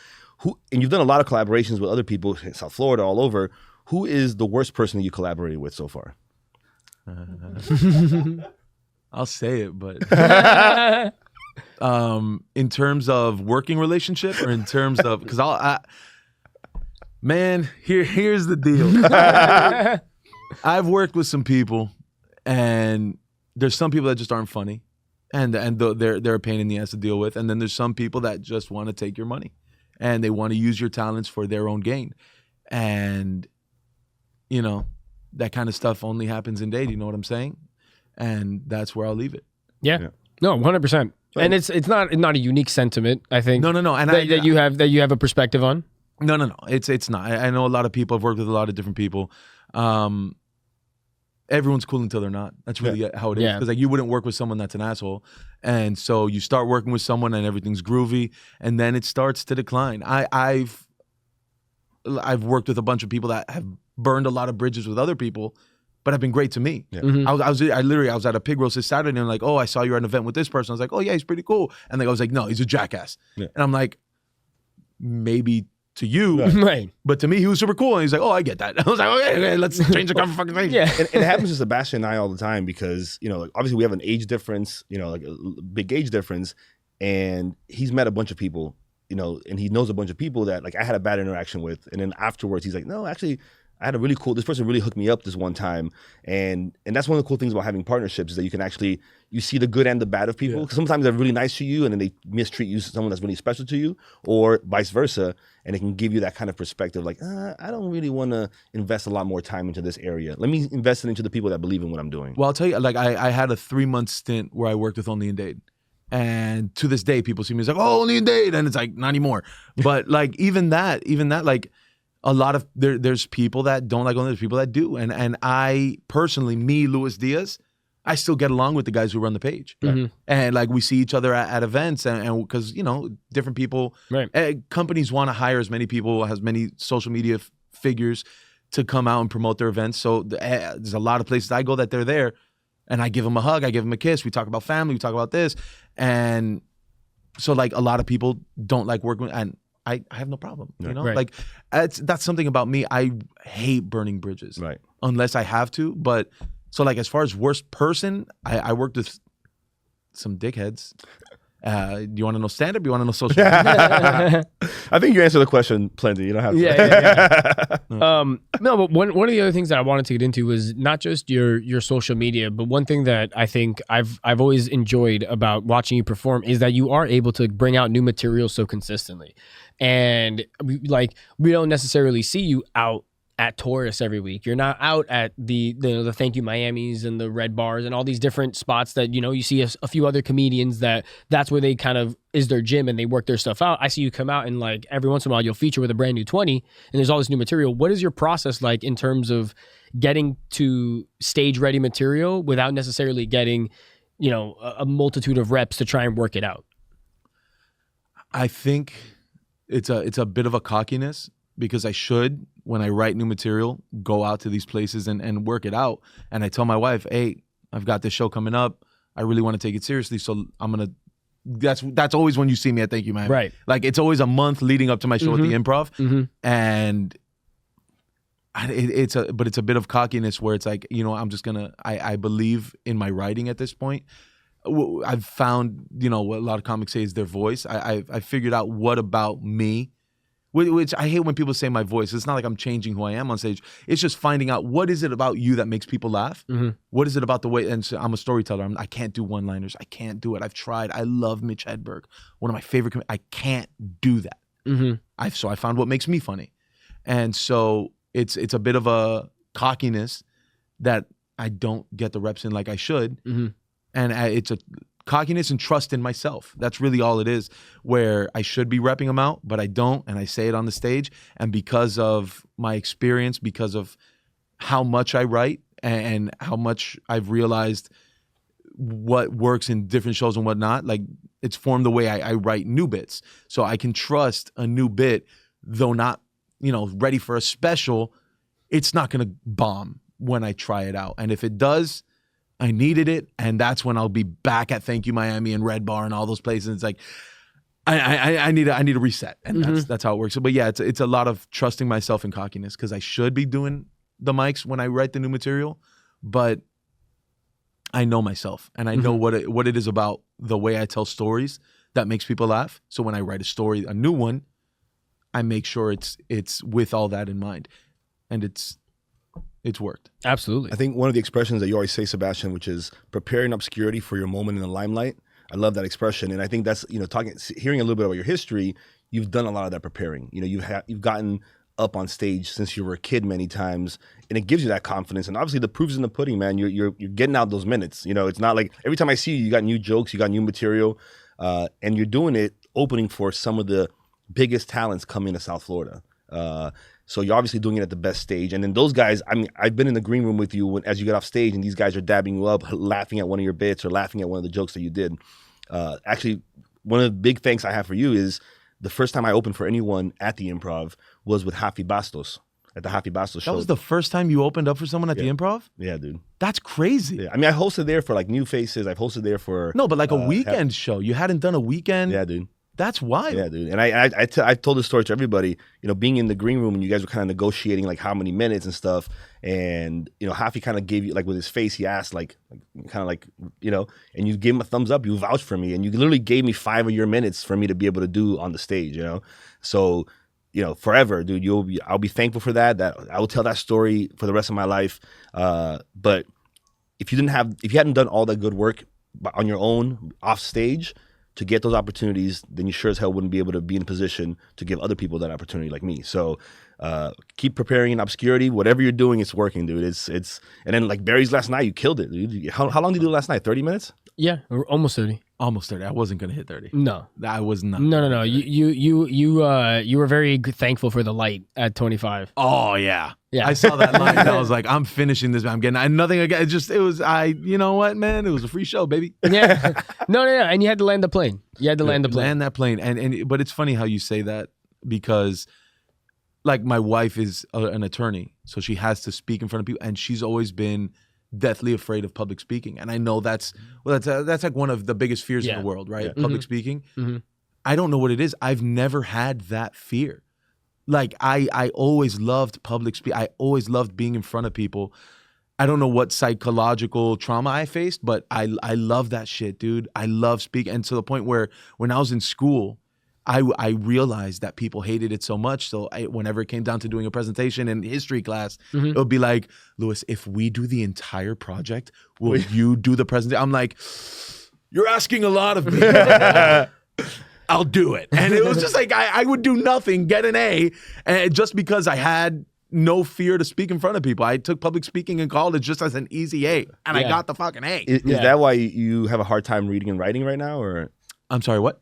And you've done a lot of collaborations with other people in South Florida, all over. Who is the worst person that you collaborated with so far? I'll say it, but in terms of working relationship, or in terms of, because here's the deal. I've worked with some people, and there's some people that just aren't funny, and they're a pain in the ass to deal with, and then there's some people that just want to take your money, and they want to use your talents for their own gain, and you know that kind of stuff only happens in Dade. You know what I'm saying? And that's where I'll leave it. Yeah. No, 100%. And it's not a unique sentiment, I think. No. And that you have a perspective on. No. It's not. I know a lot of people. I've worked with a lot of different people. Everyone's cool until they're not. That's really how it is. Because like you wouldn't work with someone that's an asshole, and so you start working with someone and everything's groovy, and then it starts to decline. I've worked with a bunch of people that have burned a lot of bridges with other people, but have been great to me. Yeah. I was at a pig roast this Saturday, and like, oh, I saw you at an event with this person. I was like, oh yeah, he's pretty cool. And like I was like, no, he's a jackass. Yeah. And I'm like, maybe to you, right? But to me, he was super cool. And he's like, oh, I get that. I was like, okay, let's change the conversation. Yeah, and it happens to Sebastian and I all the time because like, obviously we have an age difference, like a big age difference, and he's met a bunch of people, and he knows a bunch of people that like I had a bad interaction with, and then afterwards he's like, no, actually, I had this person really hooked me up this one time. And that's one of the cool things about having partnerships is that you can actually, you see the good and the bad of people. Yeah. Sometimes they're really nice to you and then they mistreat you, someone that's really special to you, or vice versa. And it can give you that kind of perspective like, I don't really want to invest a lot more time into this area. Let me invest it into the people that believe in what I'm doing. Well, I'll tell you, like I had a 3-month stint where I worked with Only in Dade. And to this day, people see me as like, oh, Only in Dade. And it's like, not anymore. But like, even that, like, a lot of there's people that don't like Only, there's people that do, and I personally, Luis Diaz, I still get along with the guys who run the page, and like we see each other at events, and because different people, right? Companies want to hire as many people, as many social media figures to come out and promote their events. So there's a lot of places I go that they're there, and I give them a hug, I give them a kiss, we talk about family, we talk about this, and so like a lot of people don't like working, and I have no problem, Right. Like that's something about me. I hate burning bridges, right? Unless I have to. But so like as far as worst person, I worked with some dickheads. Do you want to know stand-up? You want to know social media? I think you answered the question plenty. You don't have to. Yeah. No, but one of the other things that I wanted to get into was not just your social media, but one thing that I think I've always enjoyed about watching you perform is that you are able to bring out new material so consistently. And we don't necessarily see you out at Taurus every week. You're not out at the Thank You Miamis and the Red Bars and all these different spots that, you see a few other comedians that's where they kind of is their gym and they work their stuff out. I see you come out and like every once in a while you'll feature with a brand new 20 and there's all this new material. What is your process like in terms of getting to stage ready material without necessarily getting, a multitude of reps to try and work it out? I think it's a bit of a cockiness, because I should, when I write new material, go out to these places and work it out. And I tell my wife, hey, I've got this show coming up. I really want to take it seriously. So I'm going to, that's always when you see me at Thank You Miami. Right. Like it's always a month leading up to my show at the Improv. Mm-hmm. And it's a bit of cockiness where it's like, I'm just going to, I believe in my writing at this point. I've found, what a lot of comics say is their voice. I figured out what about me, which I hate when people say my voice. It's not like I'm changing who I am on stage. It's just finding out what is it about you that makes people laugh? Mm-hmm. What is it about the way, and so I'm a storyteller. I can't do one-liners. I can't do it. I've tried. I love Mitch Hedberg, one of my favorite I can't do that. Mm-hmm. So I found what makes me funny. And so it's a bit of a cockiness that I don't get the reps in like I should. Mm-hmm. And it's a cockiness and trust in myself. That's really all it is, where I should be repping them out, but I don't, and I say it on the stage. And because of my experience, because of how much I write and how much I've realized what works in different shows and whatnot, like it's formed the way I write new bits. So I can trust a new bit, though not, ready for a special, it's not going to bomb when I try it out. And if it does, I needed it, and that's when I'll be back at Thank You Miami and Red Bar and all those places. It's like I need a reset, and that's how it works. But yeah, it's a lot of trusting myself and cockiness, because I should be doing the mics when I write the new material, but I know myself, and I know what it is about the way I tell stories that makes people laugh. So when I write a story, a new one, I make sure it's with all that in mind, and it's worked. Absolutely. I think one of the expressions that you always say, Sebastian, which is preparing obscurity for your moment in the limelight. I love that expression. And I think that's, hearing a little bit about your history, you've done a lot of that preparing. You've gotten up on stage since you were a kid many times, and it gives you that confidence. And obviously the proof's in the pudding, man. You're getting out those minutes. It's not like every time I see you, you got new jokes, you got new material, and you're doing it opening for some of the biggest talents coming to South Florida. So you're obviously doing it at the best stage. And then those guys, I've been in the green room with you as you get off stage, and these guys are dabbing you up, laughing at one of your bits or laughing at one of the jokes that you did. Actually, one of the big thanks I have for you is the first time I opened for anyone at the Improv was with Hafi Bastos, at the Hafi Bastos show. That was the first time you opened up for someone at the Improv? Yeah, dude. That's crazy. Yeah. I hosted there for like new faces. I've hosted there for... No, but like a weekend show. You hadn't done a weekend? Yeah, dude. That's wild. Yeah, dude. And I told this story to everybody, being in the green room and you guys were kind of negotiating like how many minutes and stuff. And, Hafi kind of gave you, like with his face, he asked and you gave him a thumbs up. You vouched for me, and you literally gave me 5 of your minutes for me to be able to do on the stage, So, forever, dude, I'll be thankful for that I will tell that story for the rest of my life. But if you hadn't done all that good work on your own off stage to get those opportunities, then you sure as hell wouldn't be able to be in a position to give other people that opportunity like me. So keep preparing in obscurity. Whatever you're doing, it's working, dude. It's and then like Barry's last night, you killed it, dude. How long did you do last night? 30 minutes? Yeah, almost 30. Almost 30. I wasn't gonna hit 30. No, I was not. No. You were very thankful for the light at 25. Oh yeah. Yeah. I saw that line and I was like, I'm finishing this. I'm getting nothing again. You know what, man? It was a free show, baby. Yeah. No. And you had to land the plane. Land that plane. But it's funny how you say that, because like my wife is an attorney, so she has to speak in front of people, and she's always been deathly afraid of public speaking. And I know that's like one of the biggest fears in the world, right? Yeah. Public speaking. Mm-hmm. I don't know what it is. I've never had that fear. Like I always loved public speak. I always loved being in front of people. I don't know what psychological trauma I faced, but I love that shit, dude. I love speaking. And to the point where when I was in school, I realized that people hated it so much. So whenever it came down to doing a presentation in history class, it would be like, Louis, if we do the entire project, will you do the presentation? I'm like, you're asking a lot of me. I'll do it. And it was just like, I would do nothing, get an A, and just because I had, no fear to speak in front of people. I took public speaking in college just as an easy A, and I got the fucking A. Is that why you have a hard time reading and writing right now, or? I'm sorry, what?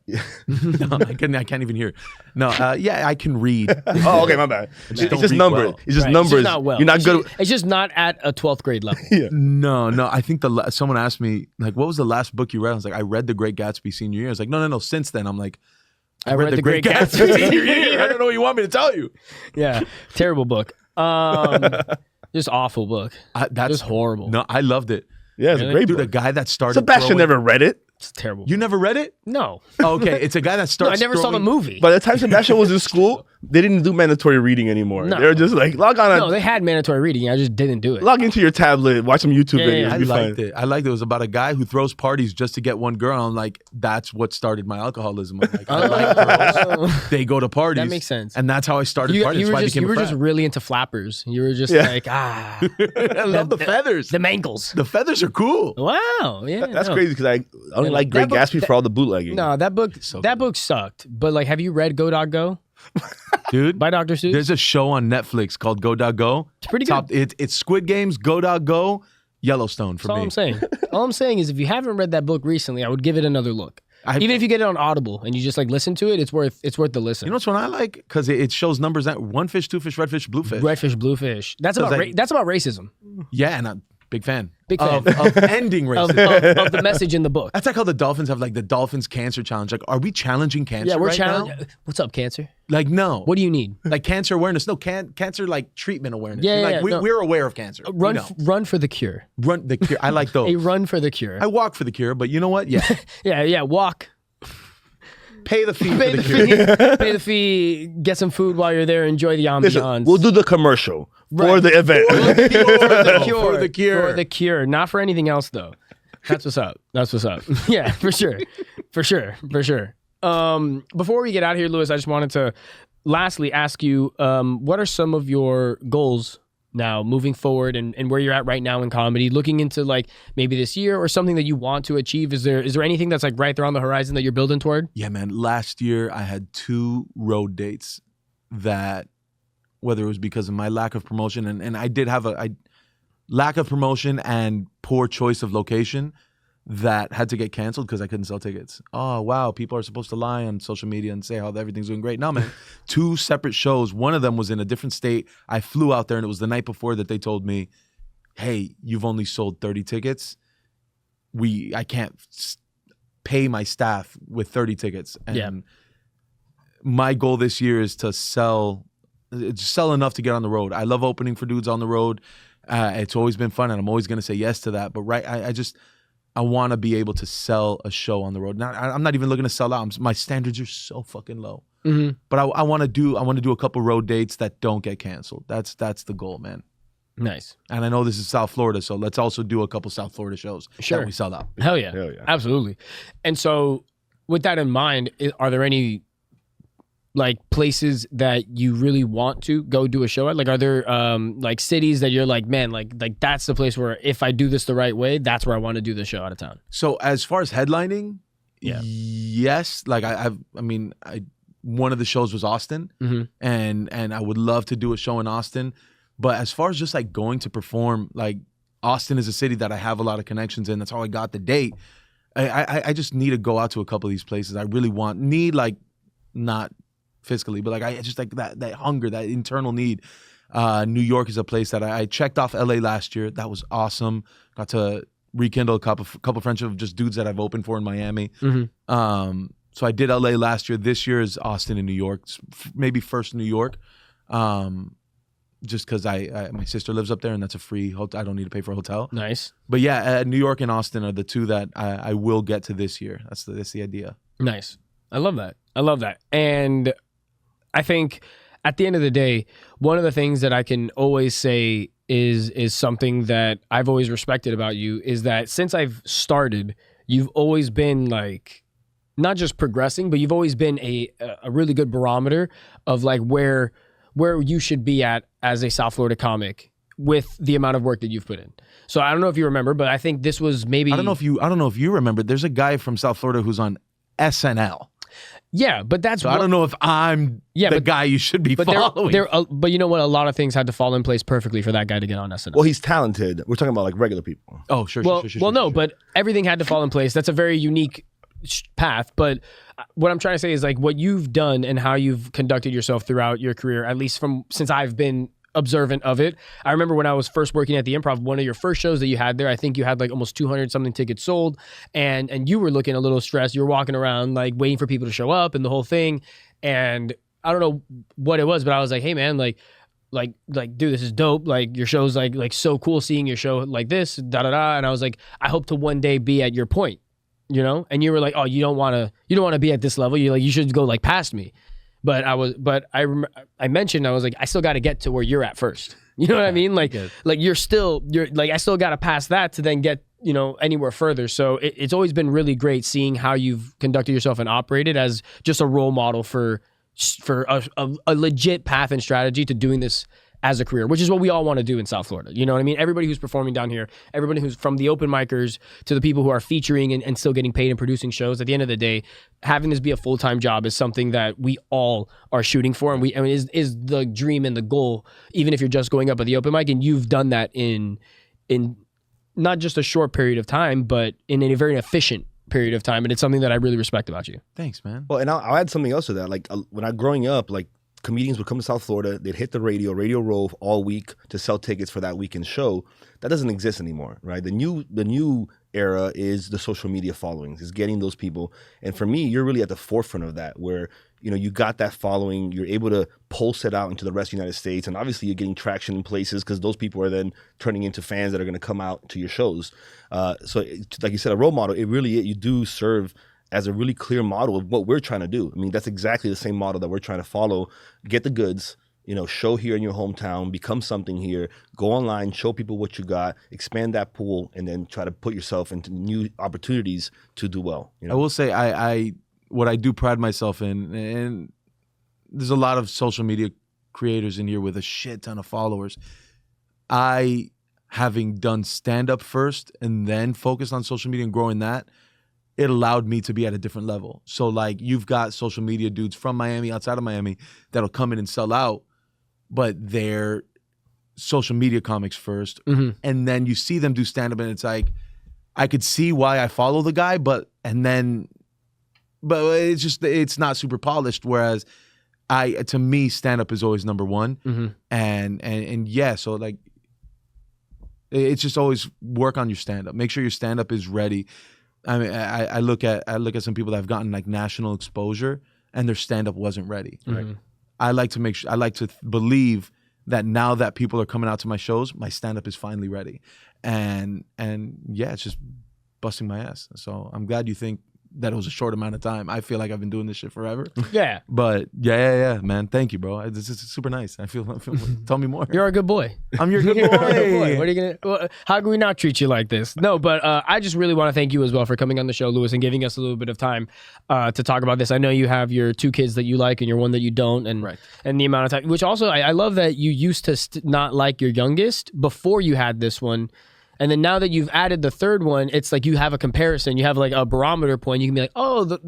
No, I can't even hear. No, yeah, I can read. Oh, okay, my bad. It's just numbers. Well. It's just Right. numbers. It's just not well. You're not good. It's just not at a 12th grade level. No. I think someone asked me, like, what was the last book you read? I was like, I read The Great Gatsby senior year. I was like, no. Since then, I'm like, I read The Great Gatsby senior year. I don't know what you want me to tell you. Yeah, terrible book. Just awful book. That's just horrible. No, I loved it. Yeah, it's a great Dude, book. a guy that started Sebastian never read it. It's terrible. You never read it? No. Oh, okay, it's a guy that No, starts. I never saw the movie. By the time Sebastian was in school, they didn't do mandatory reading anymore. No. They were just like, No, they had mandatory reading. I just didn't do it. log into your tablet, watch some YouTube videos. I be liked fine. it. I liked it. It was about a guy who throws parties just to get one girl. I'm like, that's what started my alcoholism. I'm like, I like girls. They go to parties. That makes sense. And that's how I started parties. You That's why I were became a just frat. really into flappers. You were just Yeah. like, I love the feathers. the mangles. The feathers are cool. Wow. Yeah. That's no. crazy because I only like That Great book- Gatsby for all the bootlegging. No, that book So that good. book sucked. But like, have you read Go Dog Go Dude, by Dr. Seuss? there's a show on Netflix called Go Dog Go. It's pretty good. It's Squid Games, Go Dog Go, Yellowstone for That's all me. I'm saying. All I'm saying is if you haven't read that book recently, I would give it another look. Even if you get it on Audible and you just like listen to it, it's worth the listen. You know what's one I like? Because it shows numbers that one fish, two fish, red fish, blue fish. Redfish, Bluefish. That's about like- that's about racism. Yeah, and I'm a big fan. Big fan. Of ending Of, racism. of the message in the book. That's like how the Dolphins have like the Dolphins Cancer Challenge. Like, are we challenging cancer? Yeah, we're right challenging. now? What's up, cancer? Like, no. What do you need? Like cancer awareness? No, cancer like treatment awareness. Yeah, like yeah, no. we're aware of cancer. Run, We know. run for the cure. Run the cure. I like A those. run for the cure. I walk for the cure, but you know what? Yeah, Yeah. Walk. pay the fee for Pay the the cure. fee. Pay the fee. Get some food while you're there. Enjoy the ambiance. Listen, we'll do the commercial for Right. the event. For the For the cure. For the cure. Not for anything else, though. That's what's up. That's what's up. Yeah, for sure. For sure. Before we get out of here, Louis, I just wanted to lastly ask you, what are some of your goals now moving forward and where you're at right now in comedy, looking into like maybe this year or something that you want to achieve? Is there anything that's like right there on the horizon that you're building toward? Yeah, man. Last year I had 2 road dates that, whether it was because of my lack of promotion, and I did have a lack of promotion and poor choice of location, that had to get canceled because I couldn't sell tickets. Oh, wow. People are supposed to lie on social media and say how everything's doing great. No, man. 2 separate shows. One of them was in a different state. I flew out there and it was the night before that they told me, hey, you've only sold 30 tickets. I can't pay my staff with 30 tickets. And Yeah. my goal this year is to sell enough to get on the road. I love opening for dudes on the road. It's always been fun and I'm always going to say yes to that. But I want to be able to sell a show on the road. I'm not even looking to sell out. My standards are so fucking low. Mm-hmm. But I want to do a couple road dates that don't get canceled. That's the goal, man. Nice. And I know this is South Florida, so let's also do a couple South Florida shows Sure. that we sell out. Hell yeah. Hell yeah. Absolutely. And so with that in mind, are there any like places that you really want to go do a show at? Like, are there like cities that you're like, man, like that's the place where if I do this the right way, that's where I want to do the show out of town? So as far as headlining, Yeah. yes. Like one of the shows was Austin, Mhm. and I would love to do a show in Austin. But as far as just like going to perform, like Austin is a city that I have a lot of connections in. That's how I got the date. I just need to go out to a couple of these places. I really need like not fiscally, but like I just like that hunger, that internal need. New York is a place that I checked off LA last year. That was awesome. Got to rekindle a couple friendships of just dudes that I've opened for in Miami. Mm-hmm. So I did LA last year. This year is Austin and New York. Maybe first New York. Just because my sister lives up there and that's a free hotel. I don't need to pay for a hotel. Nice. But yeah, New York and Austin are the 2 that I will get to this year. That's the idea. Nice. I love that. And I think at the end of the day, one of the things that I can always say is something that I've always respected about you is that since I've started, you've always been like, not just progressing, but you've always been a really good barometer of like where you should be at as a South Florida comic with the amount of work that you've put in. So I don't know if you remember, but I think this was maybe I don't know if you remember. There's a guy from South Florida who's on SNL. Yeah, but that's So I don't know if I'm the guy you should be following. But you know what? A lot of things had to fall in place perfectly for that guy to get on SNL. Well, he's talented. We're talking about like regular people. Oh, sure. But everything had to fall in place. That's a very unique path. But what I'm trying to say is like what you've done and how you've conducted yourself throughout your career, at least since I've been observant of it. I remember when I was first working at the Improv, one of your first shows that you had there, I think you had like almost 200 something tickets sold, and you were looking a little stressed. You were walking around like waiting for people to show up and the whole thing. And I don't know what it was, but I was like, hey man, like dude, this is dope. Like your show's like so cool seeing your show like this, da da da. And I was like, I hope to one day be at your point, you know? And you were like, oh, you don't want to be at this level. You should go like past me. But I mentioned, I was like, I still got to get to where you're at first. You know what I mean? Like I still got to pass that to then get, you know, anywhere further. So it's always been really great seeing how you've conducted yourself and operated as just a role model for a legit path and strategy to doing this as a career, which is what we all want to do in South Florida. You know what I mean? Everybody who's performing down here, everybody who's from the open micers to the people who are featuring and still getting paid and producing shows, at the end of the day, having this be a full-time job is something that we all are shooting for. And is the dream and the goal, even if you're just going up at the open mic. And you've done that in not just a short period of time, but in a very efficient period of time. And it's something that I really respect about you. Thanks, man. Well, and I'll add something else to that. Like when I growing up, like comedians would come to South Florida, they'd hit the radio roll all week to sell tickets for that weekend show. That doesn't exist anymore, right? The new era is the social media followings, is getting those people. And for me, you're really at the forefront of that, where you know you got that following, you're able to pulse it out into the rest of the United States, and obviously you're getting traction in places because those people are then turning into fans that are going to come out to your shows. So, like you said, a role model. You do serve as a really clear model of what we're trying to do. I mean, that's exactly the same model that we're trying to follow. Get the goods, you know, show here in your hometown, become something here, go online, show people what you got, expand that pool, and then try to put yourself into new opportunities to do well. You know? I will say what I do pride myself in, and there's a lot of social media creators in here with a shit ton of followers. Having done stand-up first and then focused on social media and growing that, it allowed me to be at a different level. So like you've got social media dudes from Miami, outside of Miami, that'll come in and sell out, but they're social media comics first. Mm-hmm. And then you see them do stand-up and it's like, I could see why I follow the guy, but it's not super polished. Whereas to me, stand-up is always number one. Mm-hmm. And yeah, so like, it's just always work on your stand-up. Make sure your stand-up is ready. I mean, I look at some people that have gotten like national exposure and their stand-up wasn't ready. Right? Mm-hmm. I like to believe that now that people are coming out to my shows, my stand-up is finally ready. And yeah, it's just busting my ass. So I'm glad you think that it was a short amount of time. I feel like I've been doing this shit forever. Yeah. But yeah, man. Thank you, bro. This is super nice. I feel tell me more. You're a good boy. I'm your good boy. What are you gonna? How can we not treat you like this? No, but I just really want to thank you as well for coming on the show, Luis, and giving us a little bit of time to talk about this. I know you have your two kids that you like and your one that you don't, and right. And the amount of time. Which also, I love that you used to not like your youngest before you had this one. And then now that you've added the third one, it's like you have a comparison. You have like a barometer point. You can be like, oh,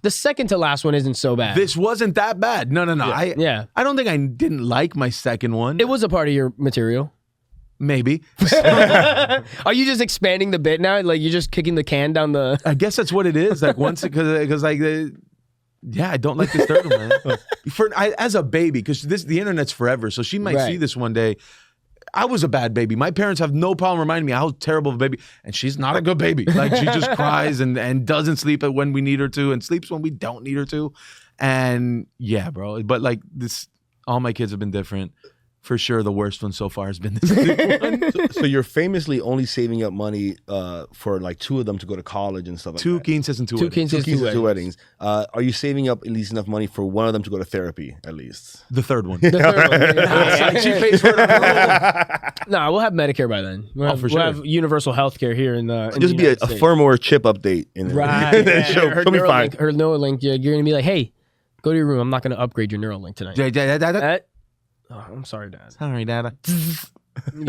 the second to last one isn't so bad. This wasn't that bad. No. Yeah. I don't think I didn't like my second one. It was a part of your material. Maybe. Are you just expanding the bit now? Like you're just kicking the can down the... I guess that's what it is. Like once, because like... Yeah, I don't like this third one, man. As a baby, because the internet's forever, so she might see this one day. I was a bad baby. My parents have no problem reminding me how terrible of a baby. And she's not a good baby. Like she just cries and doesn't sleep when we need her to and sleeps when we don't need her to. And yeah, bro. But like this, all my kids have been different. For sure, the worst one so far has been this one. So you're famously only saving up money for like two of them to go to college and stuff like two that. Keensets and two Two weddings. Are you saving up at least enough money for one of them to go to therapy at least? The third one. The third one. Like she pays for it. No, we'll have Medicare by then. We'll have universal health care here in the just be a firmware chip update. Right. Her Neuralink, you're going to be like, hey, go to your room. I'm not going to upgrade your Neuralink tonight. Dad. Oh, I'm sorry, Dad. Sorry, Dad.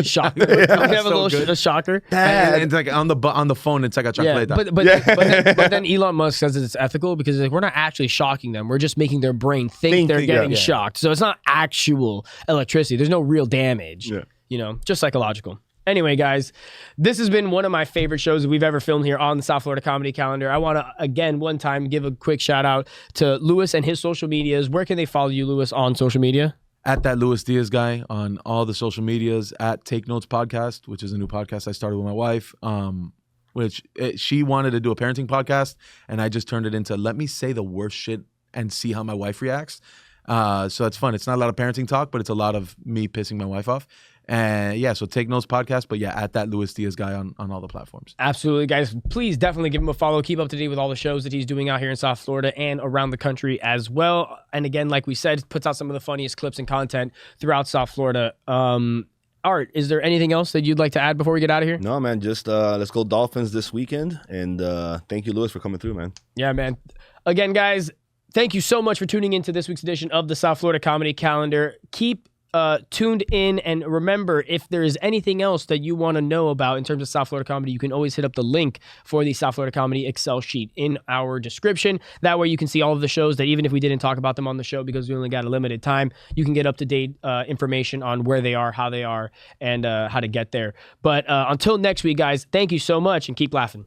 Shocker. We have a little shocker. And it's like on the phone, it's like a chocolate. But then Elon Musk says it's ethical because like, we're not actually shocking them. We're just making their brain think they're getting shocked. So it's not actual electricity. There's no real damage. Yeah. You know, just psychological. Anyway, guys, this has been one of my favorite shows that we've ever filmed here on the South Florida Comedy Calendar. I want to, again, one time give a quick shout out to Luis and his social medias. Where can they follow you, Luis, on social media? At that Luis Diaz guy on all the social medias, at Take Notes Podcast, which is a new podcast I started with my wife, she wanted to do a parenting podcast, and I just turned it into let me say the worst shit and see how my wife reacts. So that's fun. It's not a lot of parenting talk, but it's a lot of me pissing my wife off. And yeah, so Take Notes Podcast, but yeah, at that Luis Diaz guy on all the platforms. Absolutely, guys. Please definitely give him a follow. Keep up to date with all the shows that he's doing out here in South Florida and around the country as well. And again, like we said, puts out some of the funniest clips and content throughout South Florida. Art, is there anything else that you'd like to add before we get out of here? No, man. Just let's go Dolphins this weekend. And thank you, Luis, for coming through, man. Yeah, man. Again, guys, thank you so much for tuning into this week's edition of the South Florida Comedy Calendar. Keep tuned in, and remember, if there is anything else that you want to know about in terms of South Florida comedy, you can always hit up the link for the South Florida Comedy Excel sheet in our description. That way you can see all of the shows that even if we didn't talk about them on the show because we only got a limited time, you can get up-to-date information on where they are, how they are, and how to get there. But until next week, guys, thank you so much and keep laughing.